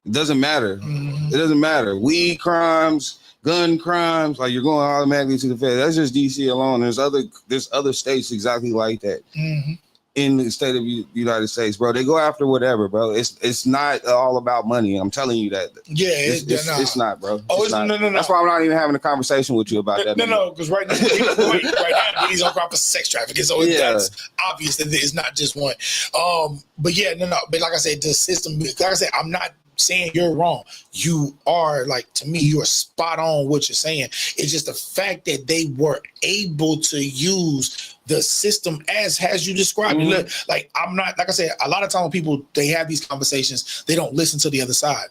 It doesn't matter. It doesn't matter. Weed crimes, gun crimes, like you're going automatically to the feds. That's just DC alone. There's other states exactly like that. In the state of the United States, bro. They go after whatever, bro. It's not all about money. I'm telling you that. Yeah, it's not, bro. Oh, it's not. No. That's why I'm not even having a conversation with you about that. No, because right now he's on crime for sex trafficking. So that's obvious that it's not just one. But yeah, no. But like I said, the system, like I said, I'm not saying you're wrong. You are, like, to me, you are spot on what you're saying. It's just the fact that they were able to use the system as you described. Like, I'm not, like I said, a lot of times when people, they have these conversations, they don't listen to the other side.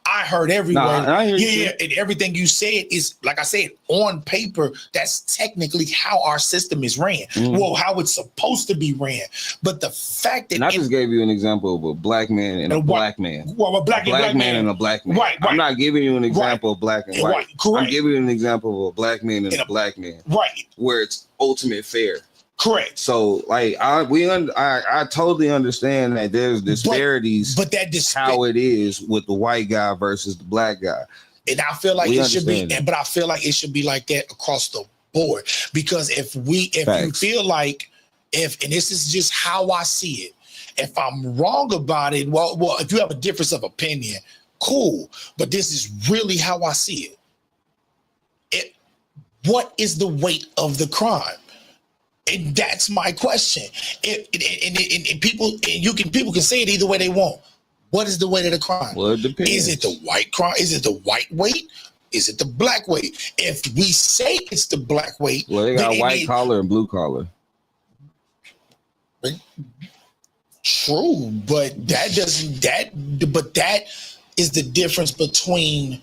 I heard every word. And everything you said is, like I said, on paper, that's technically how our system is ran. Well, how it's supposed to be ran. But the fact that... And I just gave you an example of a black man and a black man. Well, a black man and a black man. Right. I'm not giving you an example of black and white. Right. Correct. I'm giving you an example of a black man and a black man. Right. Where it's ultimate fair. Correct. So, like, I totally understand that there's disparities, but that how it is with the white guy versus the black guy, and I feel like it should be. But I feel like it should be like that across the board, because if you feel like and this is just how I see it, if I'm wrong about it, well, if you have a difference of opinion, Cool, but this is really how I see it. What is the weight of the crime? And that's my question. People can say it either way they want. What is the weight of the crime? Well, it depends. Is it the white crime? Is it the white weight? Is it the black weight? If we say it's the black weight, well, they got white collar and blue collar. True, but that is the difference between.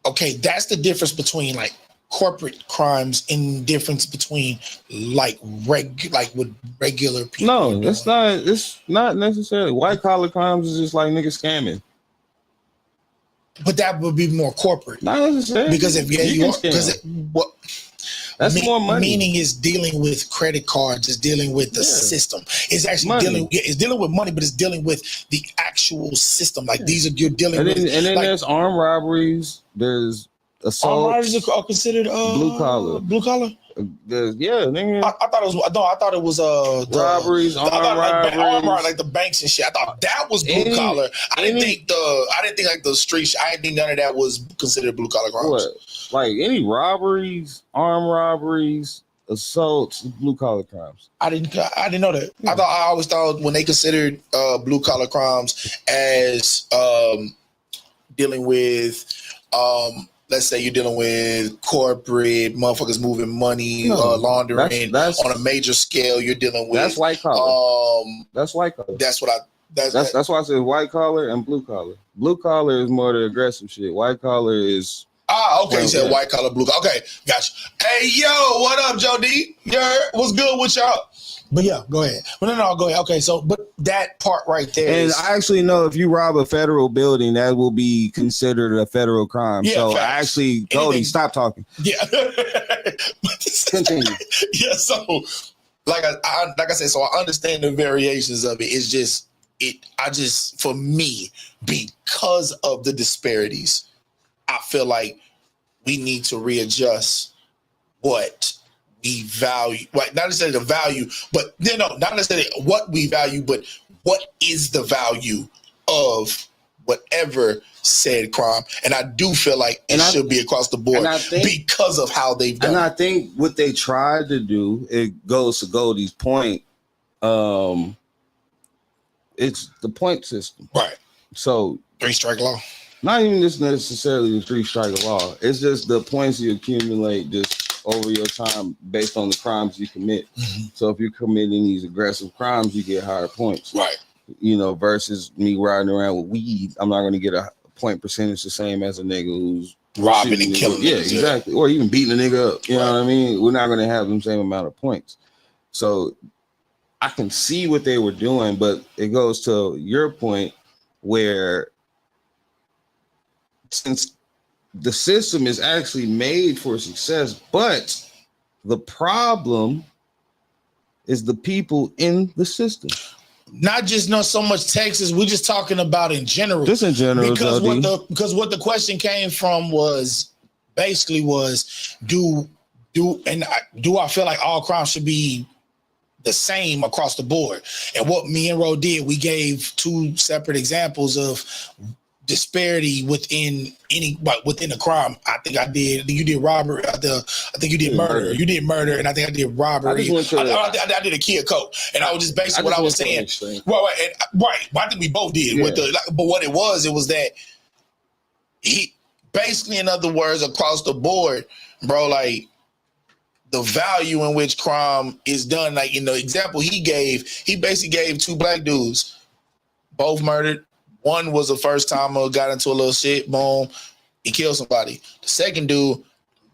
Okay, that's the difference between like corporate crimes and difference between like with regular people. No, that's not. It's not necessarily white collar crimes. Is just like niggas scamming. But that would be more corporate. Not necessarily because that's more money. Meaning is dealing with credit cards. It's dealing with the system. It's actually dealing with money, but it's dealing with the actual system. Like you're dealing with. And then there's armed robberies. There's assaults. Armed robberies are considered blue collar. Blue collar. Nigga. I thought it was robberies, robberies, like the banks and shit. I thought that was blue collar. I didn't think like the street. I didn't think none of that was considered blue collar crimes. What? Like any robberies, armed robberies, assaults, blue collar crimes. I didn't know that. Yeah. I always thought when they considered blue collar crimes as dealing with let's say you're dealing with corporate motherfuckers moving money, laundering on a major scale. You're dealing with that's white collar. That's white collar. That's what I. That's why I said white collar and blue collar. Blue collar is more the aggressive shit. White collar is. Okay. You said white collar, blue collar. Okay, gotcha. Hey, yo, what up, Joe D? What's good with y'all? But yeah, go ahead. Well, no, go ahead. Okay, so but that part right there. And I actually know if you rob a federal building, that will be considered a federal crime. Yeah, so facts. Actually, Goldie, stop talking. Yeah. Continue. Yeah. So, like I said, so I understand the variations of it. It's just for me, because of the disparities, I feel like we need to readjust what we value, like not necessarily the value, but not necessarily what we value, but what is the value of whatever said crime. And I do feel like it should be across the board because of how they've done it. And I think what they tried to do, it goes to Goldie's point, it's the point system. Right. So 3-strike law. Not even just necessarily the 3-strike law. It's just the points you accumulate just over your time based on the crimes you commit. Mm-hmm. So if you're committing these aggressive crimes, you get higher points. Right. Versus me riding around with weed, I'm not going to get a point percentage the same as a nigga who's robbing and killing. Yeah, exactly. Or even beating a nigga up. You know what I mean? We're not going to have the same amount of points. So I can see what they were doing, but it goes to your point where since the system is actually made for success, but the problem is the people in the system. Not so much Texas. We're just talking about in general. Just in general, because what the question came from was basically do I feel like all crimes should be the same across the board? And what me and Ro did, we gave 2 separate examples of disparity within a crime. I think you did robbery. I think you did murder. You did murder, and I think I did robbery. I did a kid code, and I was just basically what I was saying. Right. I think we both did. Yeah. But what it was that he basically, in other words, across the board, bro, like the value in which crime is done. Like in the example he basically gave 2 black dudes, both murdered. One was a first timer, got into a little shit, boom, he killed somebody. The second dude,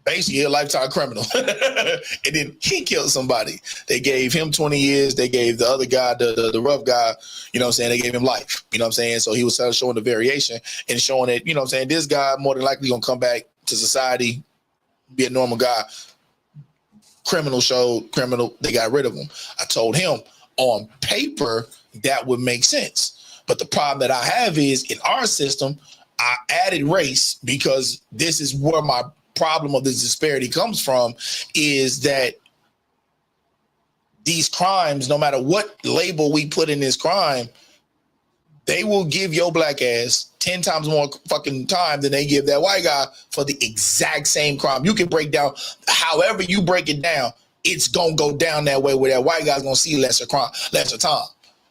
basically a lifetime criminal. And then he killed somebody. They gave him 20 years. They gave the other guy, the rough guy, you know what I'm saying, they gave him life. You know what I'm saying? So he was showing the variation and showing that, you know what I'm saying, this guy more than likely gonna come back to society, be a normal guy. Criminal showed criminal, they got rid of him. I told him on paper that would make sense. But the problem that I have is in our system, I added race because this is where my problem of this disparity comes from, is that these crimes, no matter what label we put in this crime, They will give your black ass 10 times more fucking time than they give that white guy for the exact same crime. You can break down, however you break it down, it's going to go down that way where that white guy's going to see lesser time.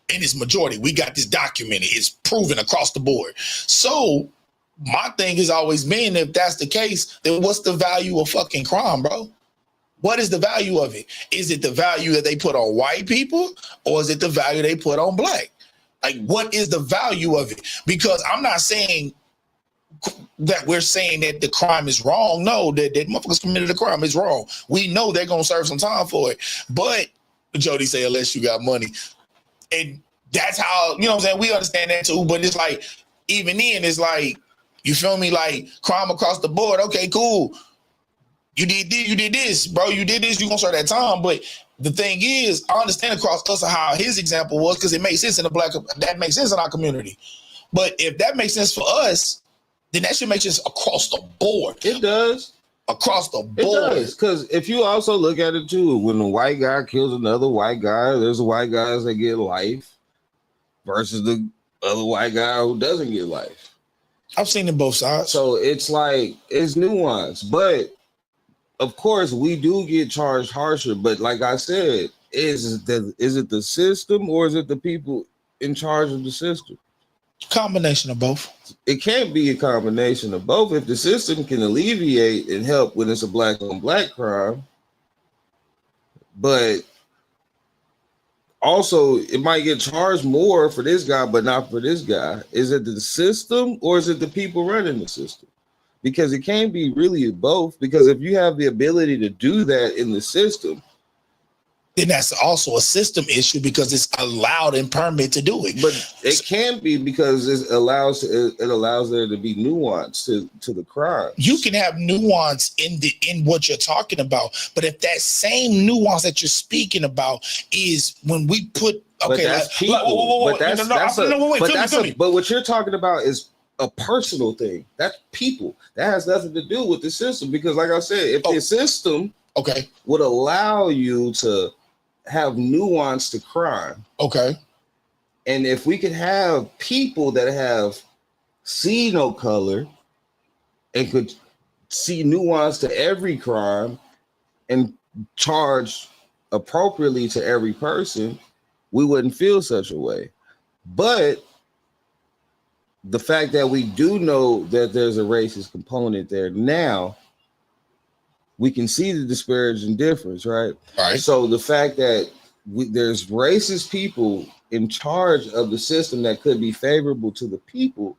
In its majority, we got this documented. It's proven across the board. So my thing has always been, if that's the case, then what's the value of fucking crime, bro? What is the value of it? Is it the value that they put on white people, or is it the value they put on black? Like, what is the value of it? Because I'm not saying that we're saying that the crime is wrong. No, that motherfuckers committed a crime is wrong. We know they're going to serve some time for it. But Jody say, unless you got money. And that's how, you know what I'm saying? We understand that too. But it's like, even then, it's like, you feel me? Like, crime across the board. Okay, cool. You did this, bro. You did this. You're going to serve that time. But the thing is, I understand across us how his example was, because it makes sense in that makes sense in our community. But if that makes sense for us, then that should make sense across the board. It does. Across the board. It does. Because if you also look at it too, when a white guy kills another white guy, there's white guys that get life versus the other white guy who doesn't get life. I've seen it both sides. So it's like, it's nuanced. But of course, we do get charged harsher, but like I said, is it the system or is it the people in charge of the system? Combination of both. It can't be a combination of both. If the system can alleviate and help when it's a black on black crime, but also it might get charged more for this guy, but not for this guy. Is it the system or is it the people running the system? Because it can't be really both. Because if you have the ability to do that in the system, then that's also a system issue because it's allowed and permitted to do it. But it can't be because it allows there to be nuance to the crime. You can have nuance in what you're talking about, but if that same nuance that you're speaking about is when we put but what you're talking about is a personal thing. That's people. That has nothing to do with the system. Because like I said, if the system would allow you to have nuance to crime. Okay. And if we could have people that have see no color and could see nuance to every crime and charge appropriately to every person, we wouldn't feel such a way. But the fact that we do know that there's a racist component there now, we can see the disparaging difference, right? Right. So the fact that there's racist people in charge of the system that could be favorable to the people,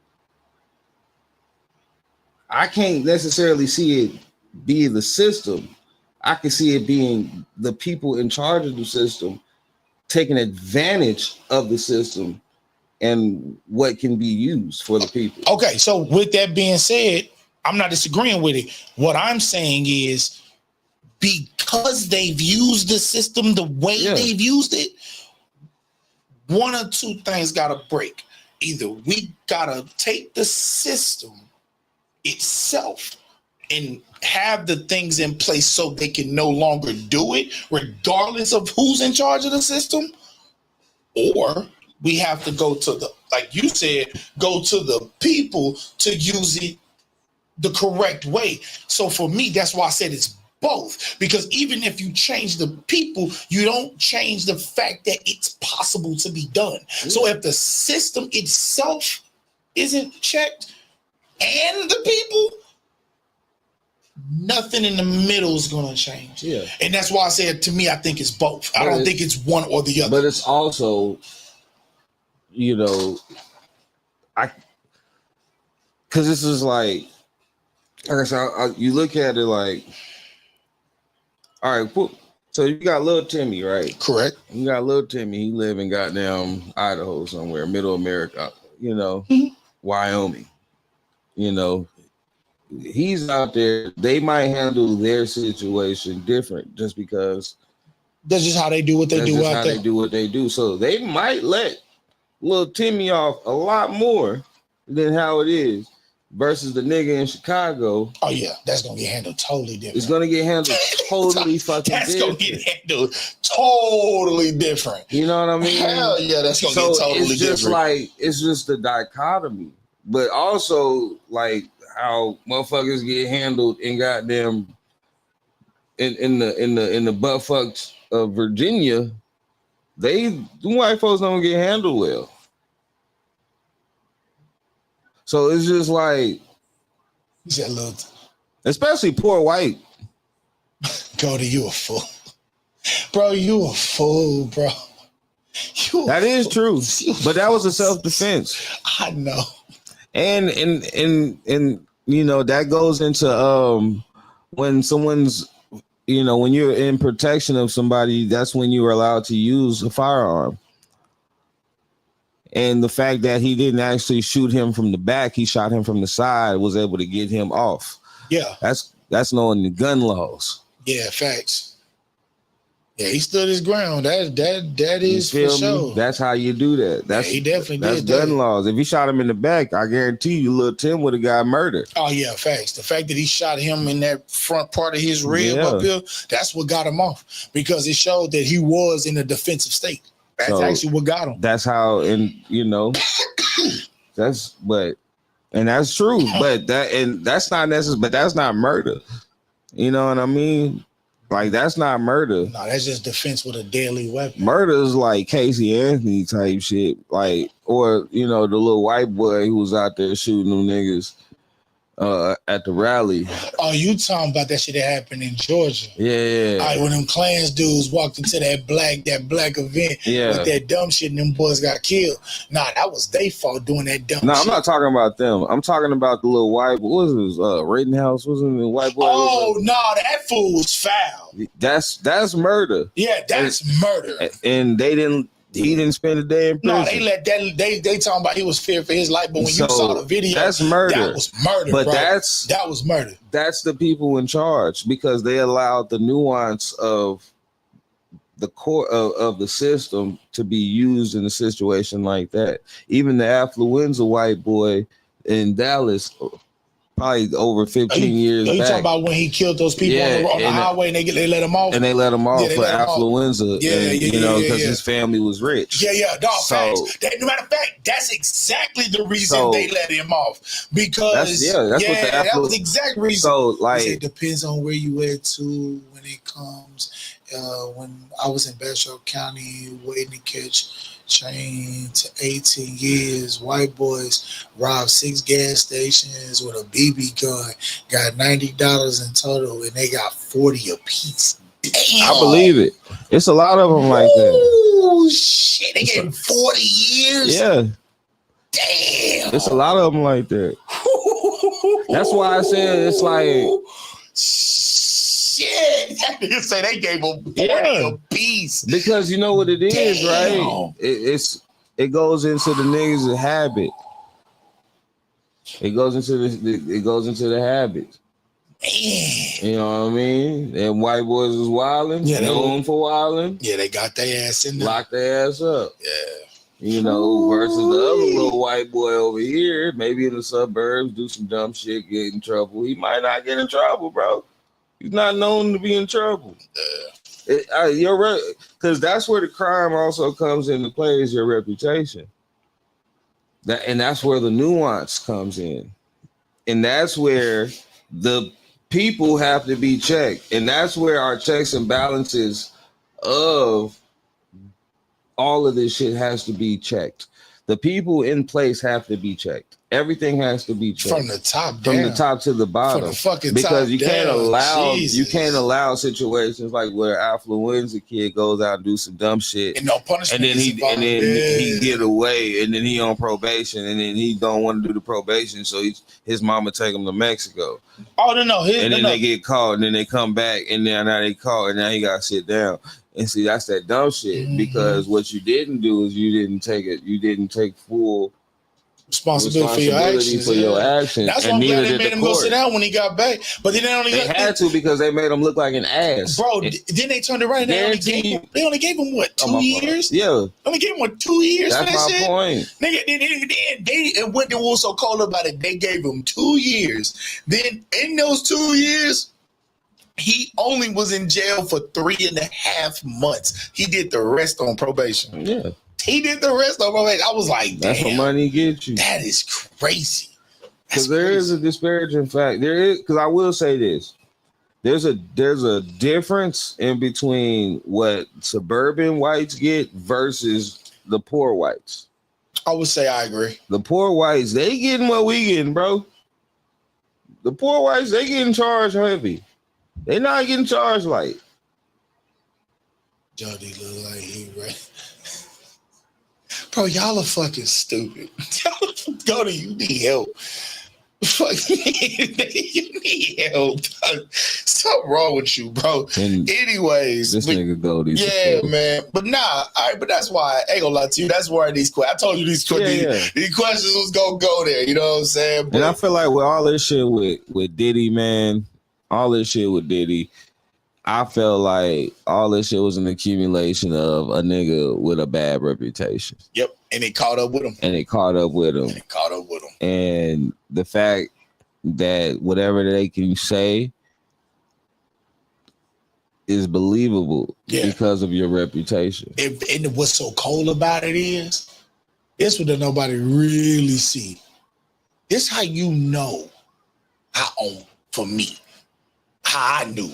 I can't necessarily see it being the system. I can see it being the people in charge of the system taking advantage of the system and what can be used for the people. Okay, so with that being said, I'm not disagreeing with it. What I'm saying is because they've used the system the way they've used it, one or two things got to break. Either we got to take the system itself and have the things in place so they can no longer do it, regardless of who's in charge of the system, or we have to go to the, like you said, go to the people to use it the correct way. So for me, that's why I said it's both. Because even if you change the people, you don't change the fact that it's possible to be done. So if the system itself isn't checked and the people, nothing in the middle is going to change. Yeah. And that's why I said, to me, I think it's both. I don't think it's one or the other. But it's also, because this is like I said, you look at it like, all right, cool. So you got little Timmy, right? Correct. You got little Timmy. He live in goddamn Idaho somewhere, middle America, Wyoming. He's out there. They might handle their situation different just because that's just how they do what they do out there. They do what they do. So they might let little Timmy off a lot more than how it is. versus the nigga in Chicago. Oh yeah, that's gonna get handled totally different. It's gonna get handled totally fucking That's different. gonna get handled totally different. You know what I mean? Hell yeah, that's gonna get totally it's just different. like it's just the dichotomy, but also like how motherfuckers get handled in goddamn in the butt fucks of Virginia. The white folks don't get handled well. So it's just like, especially poor white. Cody, you a fool. Bro, you a fool, bro. That is true. But that was a self-defense. I know. And you know, that goes into when someone's, you know, when you're in protection of somebody, that's when you are allowed to use a firearm. And the fact that he didn't actually shoot him from the back, he shot him from the side, was able to get him off. Yeah. That's knowing the gun laws. Yeah, facts. Yeah, he stood his ground. That is for sure. That's how you do that. That's he definitely that's did gun that. laws. If he shot him in the back, I guarantee you, little Tim would have got murdered. Oh yeah, facts. The fact that he shot him in that front part of his rib up here, that's what got him off, because it showed that he was in a defensive state. That's actually what got him. That's how, and you know, that's true. But that's not necessary. But that's not murder. You know what I mean? Like, that's not murder. No, that's just defense with a deadly weapon. Murder is like Casey Anthony type shit. Like, or, you know, the little white boy who was out there shooting them niggas at the rally. Oh, you talking about that shit that happened in Georgia? Yeah. All right, when them Klans dudes walked into that black event with that dumb shit and them boys got killed. Nah, that was their fault doing that dumb shit. No, I'm not talking about them. I'm talking about the little white, what was his, Rittenhouse? Wasn't the white boy? Oh, no, that fool was foul. That's murder. Yeah, that's murder. And he didn't spend a day in prison. No, they let that. They talking about he was feared for his life, but when you saw the video, that's murder. That was murder. But bro. that was murder. That's the people in charge, because they allowed the nuance of the core of the system to be used in a situation like that. Even the affluenza white boy in Dallas, probably over 15 years you back. talking about when he killed those people on the highway and they let him off? And they let him off for affluenza. Because his family was rich. No, facts. No matter of fact, that's exactly the reason they let him off. Because that was the exact reason. So, like, it depends on where you at too when it comes. When I was in Bastrop County waiting to catch chain to 18 years, white boys robbed 6 gas stations with a BB gun, got $90 in total, and they got 40 apiece. Damn. I believe it. It's a lot of them like that. Oh shit! They gave him 40 years. Yeah. Damn. It's a lot of them like that. That's why I said it's like. Shit, that nigga say they gave him 40 apiece. Because you know what it is, right? It goes into the niggas' habit. It goes into the habit. Man. You know what I mean? And white boys was wilding, known for wilding. Yeah, they got their ass in there. Locked their ass up. Yeah. You know, versus the other little white boy over here, maybe in the suburbs, do some dumb shit, get in trouble. He might not get in trouble, bro. He's not known to be in trouble. You're right, because that's where the crime also comes into play, is your reputation. And that's where the nuance comes in. And that's where the people have to be checked. And that's where our checks and balances of all of this shit has to be checked. The people in place have to be checked. Everything has to be checked. From the top down. From the top to the bottom. From the fucking because top you can't down. allow Jesus. you can't allow situations like where affluenza kid goes out and do some dumb shit. And no punishment. And then he get away, and then he on probation, and then he don't want to do the probation, so his mama take him to Mexico. Oh no. They get caught, and then they come back, and now they caught, and now he got to sit down. And see, that's that dumb shit, because what you didn't do is you didn't take full responsibility for your actions. That's why I'm glad they made him go sit down when he got back. But then they had to because they made him look like an ass. Bro, then they turned it right. They only gave him what, 2 years? Yeah. Only gave him what, 2 years That's for that shit? Point. Nigga, they what they were so cold about it, they gave him 2 years. Then in those 2 years, he only was in jail for 3.5 months. He did the rest on probation. Yeah. He did the rest of my. I was like, damn, that's what money gets you. That is crazy. Because there is a disparaging fact. There is, because I will say this. There's a difference in between what suburban whites get versus the poor whites. I would say I agree. The poor whites, they getting what we getting, bro. The poor whites, they getting charged heavy. They not getting charged light. Jody look like he right. Bro, y'all are fucking stupid. Go you need help. Fuck, you need help. Something wrong with you, bro. And anyways, this nigga Goldie's. Yeah, man. But nah, all right, but that's why I ain't gonna lie to you. That's where these questions. I told you these questions was gonna go there. You know what I'm saying? But, and I feel like with all this shit with Diddy, man, all this shit with Diddy, I felt like all this shit was an accumulation of a nigga with a bad reputation. Yep. And it caught up with him. And the fact that whatever they can say is believable because of your reputation. And what's so cold about it is, it's what nobody really see. It's how you know for me, how I knew.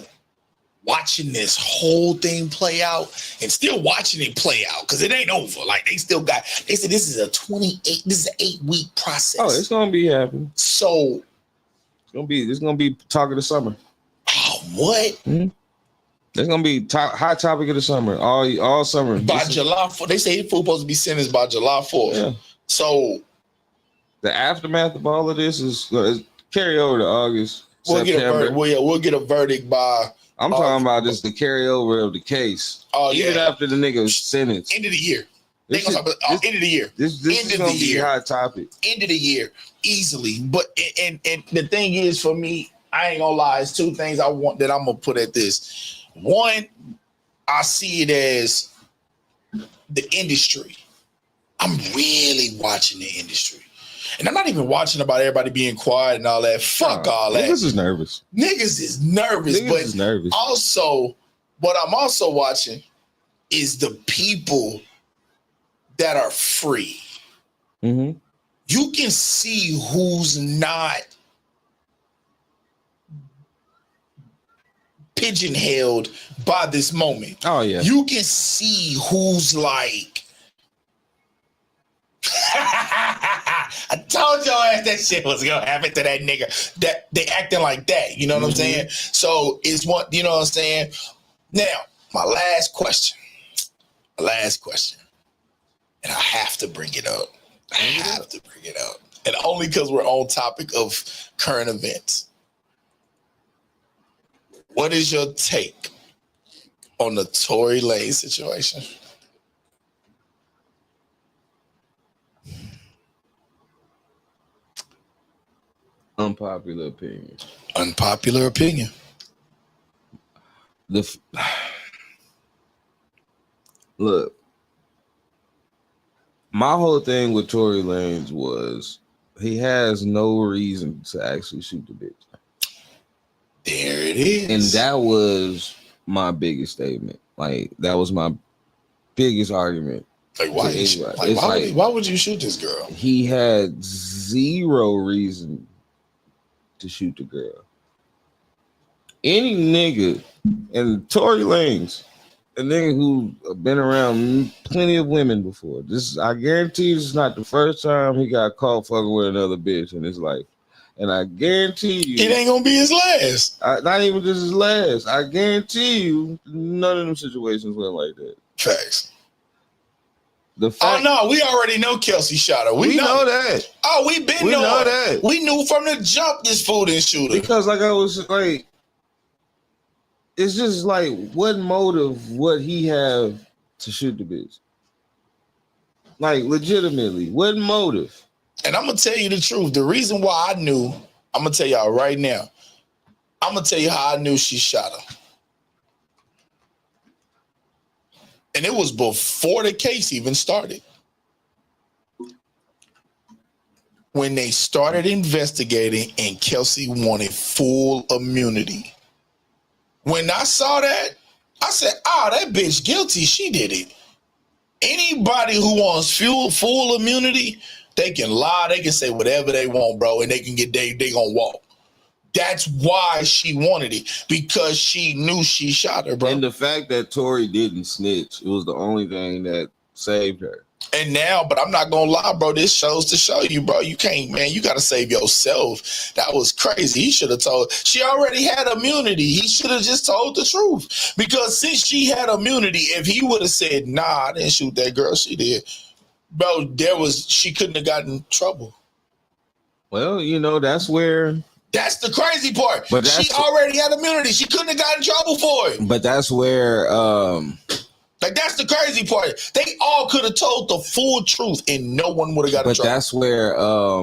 Watching this whole thing play out and still watching it play out because it ain't over. Like they said this is a 8-week process. Oh, it's gonna be happening. So it's gonna be talk of the summer. Oh, what? Mm-hmm. It's gonna be hot topic of the summer all summer. By July 4th. They say he's supposed to be sentenced by July 4th. Yeah. So the aftermath of all of this is carry over to August. We'll get a verdict. We'll get a verdict by. I'm talking about just the carryover of the case. Oh, even after the nigga's sentence. End of the year. End of the year. This is gonna be a hot topic. End of the year, easily. But and the thing is, for me, I ain't gonna lie. It's 2 things I want that I'm gonna put at this. One, I see it as the industry. I'm really watching the industry. And I'm not even watching about everybody being quiet and all that. Fuck all that. Niggas is nervous. But also, what I'm also watching is the people that are free. Mm-hmm. You can see who's not pigeonholed by this moment. Oh, yeah. You can see who's like, I told your ass that shit was gonna happen to that nigga. That they acting like that. You know what I'm saying? So it's one. You know what I'm saying? Now, my last question, and I have to bring it up. And only because we're on topic of current events. What is your take on the Tory Lanez situation? Unpopular opinion. Look, my whole thing with Tory Lanez was he has no reason to actually shoot the bitch. There it is. And that was my biggest statement. Like, that was my biggest argument. Like, why would you shoot this girl? He had zero reason to shoot the girl. Any nigga, and Tory Lanez, a nigga who been around plenty of women before. I guarantee this is not the first time he got caught fucking with another bitch in his life. And I guarantee you, it ain't gonna be his last. Not even just his last. I guarantee you, none of them situations went like that. Facts. We already know Kelsey shot her. We know that. Oh, we know that. We knew from the jump this fool didn't shoot her. Because like I was like, it's just like, what motive would he have to shoot the bitch? Like, legitimately, what motive? And I'm gonna tell you the truth. The reason why I knew, I'm gonna tell y'all right now. I'm gonna tell you how I knew she shot her. And it was before the case even started. When they started investigating and Kelsey wanted full immunity. When I saw that, I said, that bitch guilty. She did it. Anybody who wants full immunity, they can lie, they can say whatever they want, bro, and they can get they gonna walk. That's why she wanted it, because she knew she shot her, bro. And the fact that Tory didn't snitch, it was the only thing that saved her. And now, but I'm not gonna lie, bro, this shows to show you, bro, you can't, man, you gotta save yourself. That was crazy. He should have told, she already had immunity. He should have just told the truth. Because since she had immunity, if he would have said, nah, I didn't shoot that girl, she did, bro, she couldn't have gotten in trouble. Well, that's where... That's the crazy part. But she already had immunity. She couldn't have gotten in trouble for it. But that's where... that's the crazy part. They all could have told the full truth and no one would have got in trouble. But that's where...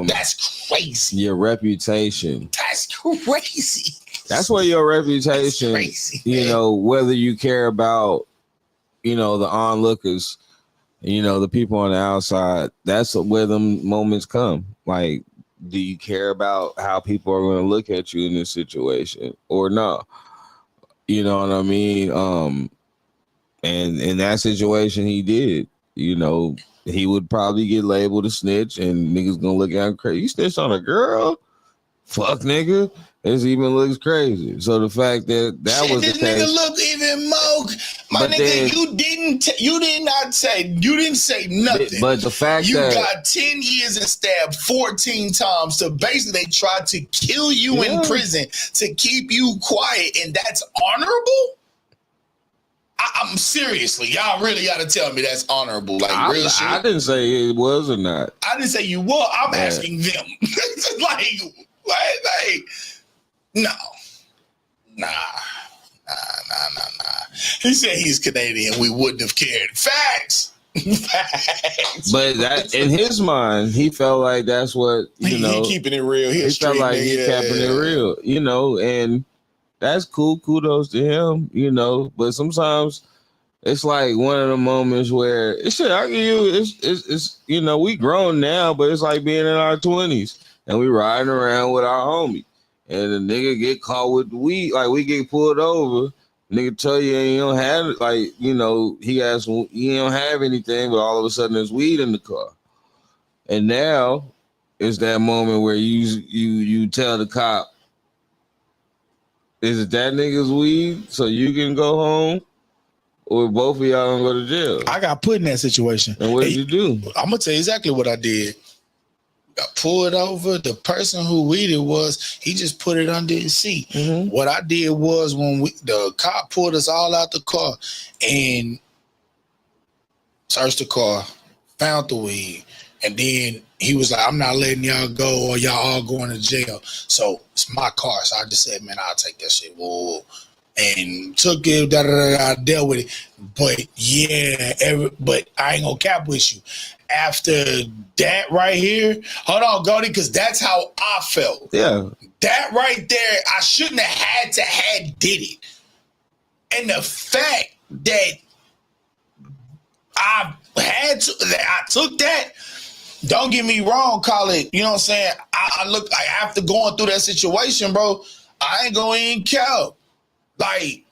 that's crazy. Your reputation. That's crazy. That's where your reputation, crazy, whether you care about, the onlookers, the people on the outside, that's where them moments come. Like, do you care about how people are going to look at you in this situation or not? You know what I mean? And in that situation, he did. He would probably get labeled a snitch, and niggas gonna look at him crazy. You snitched on a girl? Fuck, nigga. This even looks crazy. So the fact that was the case. This nigga look even more. My nigga, then, you didn't say nothing. But the fact you got 10 years and stabbed 14 times to basically try to kill you in prison to keep you quiet, and that's honorable? I'm seriously, y'all really got to tell me that's honorable. Like, real shit. I didn't say it was or not. I didn't say you were. I'm asking them. like, no. Nah. He said he's Canadian. We wouldn't have cared. Facts. But that, in his mind, he felt like that's what, he keeping it real. He felt like he keeping it real, and that's cool. Kudos to him, but sometimes it's like one of the moments where it's we grown now, but it's like being in our 20s and we riding around with our homie and the nigga get caught with the weed. Like, we get pulled over, nigga tell you he don't have it. Like, he don't have anything, but all of a sudden there's weed in the car. And now it's that moment where you tell the cop, is it that nigga's weed so you can go home, or both of y'all gonna go to jail? I got put in that situation. And what did you do? I'm gonna tell you exactly what I did. Got pulled over. The person who weeded he just put it under his seat. Mm-hmm. What I did was when the cop pulled us all out the car and searched the car, found the weed, and then he was like, I'm not letting y'all go or y'all all going to jail. So it's my car. So I just said, man, I'll take that shit. Whoa. And took it, dealt with it. But yeah, but I ain't gonna cap with you. After that right here, hold on, Goldie, because that's how I felt. Yeah. That right there, I shouldn't have did it. And the fact that I took that, don't get me wrong, call it, you know what I'm saying? I look like after going through that situation, bro, I ain't going in count. Like,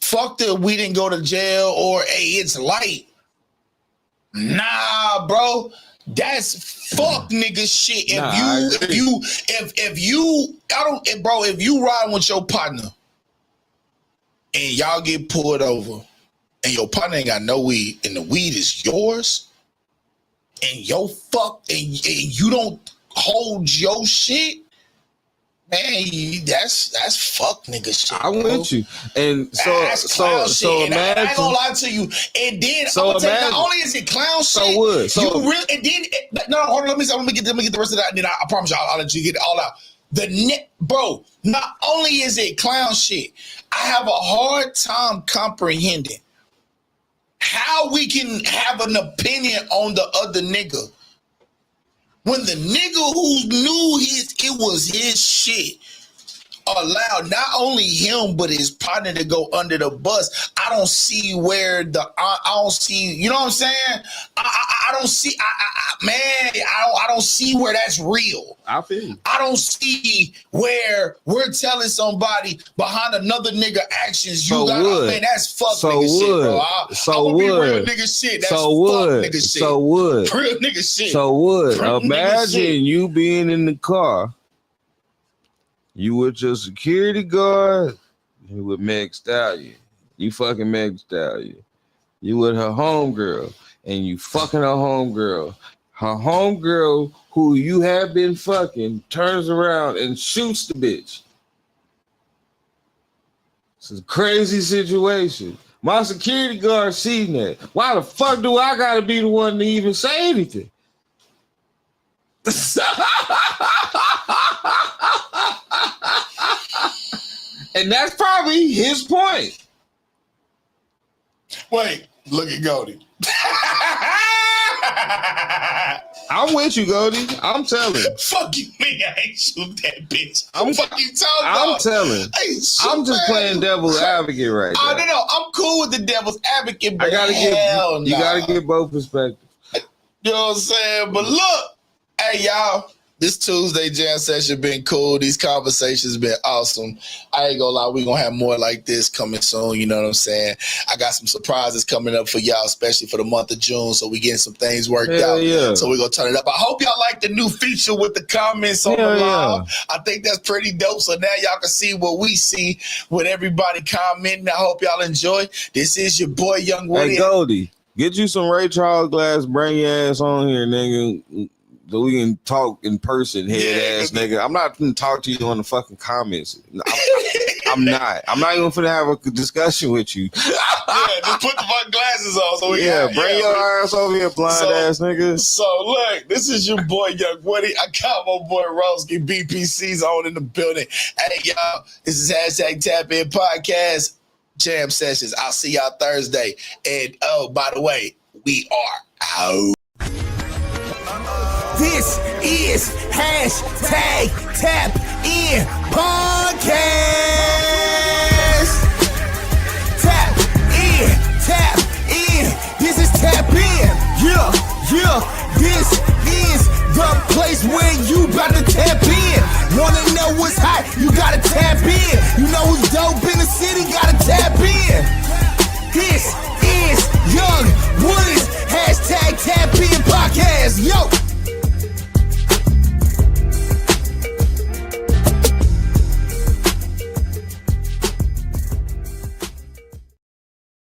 fuck that we didn't go to jail or hey, it's light. Nah, bro. That's fuck nigga shit. If you ride with your partner and y'all get pulled over and your partner ain't got no weed and the weed is yours, and you don't hold your shit, man, that's fuck nigga shit. I'm with you. And so imagine, I ain't gonna lie to you. And then not only is it clown shit, hold on, let me get the rest of that, and then I promise you I'll let you get it all out. Bro, not only is it clown shit, I have a hard time comprehending how we can have an opinion on the other nigga when the nigga who knew it was his shit allowed not only him but his partner to go under the bus, I don't see where I don't see, you know what I'm saying? I don't see, I don't see where that's real. I feel you. I don't see where we're telling somebody behind another nigga actions you got. Man, that's fuck nigga shit, bro. I'm be real nigga shit. That's fuck nigga shit. So would. Real nigga shit. So would. Real Imagine you being in the car. You with your security guard. You with Meg Stallion. You fucking Meg Stallion. You with her homegirl. And you fucking her homegirl. Her homegirl, who you have been fucking, turns around and shoots the bitch. It's a crazy situation. My security guard seen that. Why the fuck do I gotta be the one to even say anything? And that's probably his point. Wait, look at Goldie. I'm with you, Goldie. I'm telling. Fuck you, nigga. I ain't shoot that bitch. I'm fucking talking. I'm telling. I'm just playing devil's advocate right now. No. I'm cool with the devil's advocate, but you gotta get both perspectives. You know what I'm saying? But look, hey y'all. This Tuesday jam session been cool. These conversations been awesome. I ain't gonna lie, we gonna have more like this coming soon. You know what I'm saying? I got some surprises coming up for y'all, especially for the month of June. So we getting some things worked out. Yeah. So we're gonna turn it up. I hope y'all like the new feature with the comments on the live. Yeah. I think that's pretty dope. So now y'all can see what we see with everybody commenting. I hope y'all enjoy. This is your boy Young Woody. Hey Goldie, get you some Ray Charles glass, bring your ass on here, nigga. So we can talk in person, head ass nigga. I'm not gonna talk to you on the fucking comments. I'm not. I'm not even gonna have a discussion with you. Just put the fucking glasses on. So we bring your ass over here, blind ass nigga. So look, this is your boy Young Woody. I got my boy Roski BPC's on in the building. Hey y'all, this is hashtag Tap In Podcast Jam Sessions. I'll see y'all Thursday. And oh, by the way, we are out. This is hashtag Tap In Podcast. Tap in. This is Tap In. Yeah. This is the place where you about to tap in. Wanna know what's hot? You gotta tap in. You know who's dope in the city? Gotta tap in. This is Young Woody's hashtag Tap In Podcast. Yo.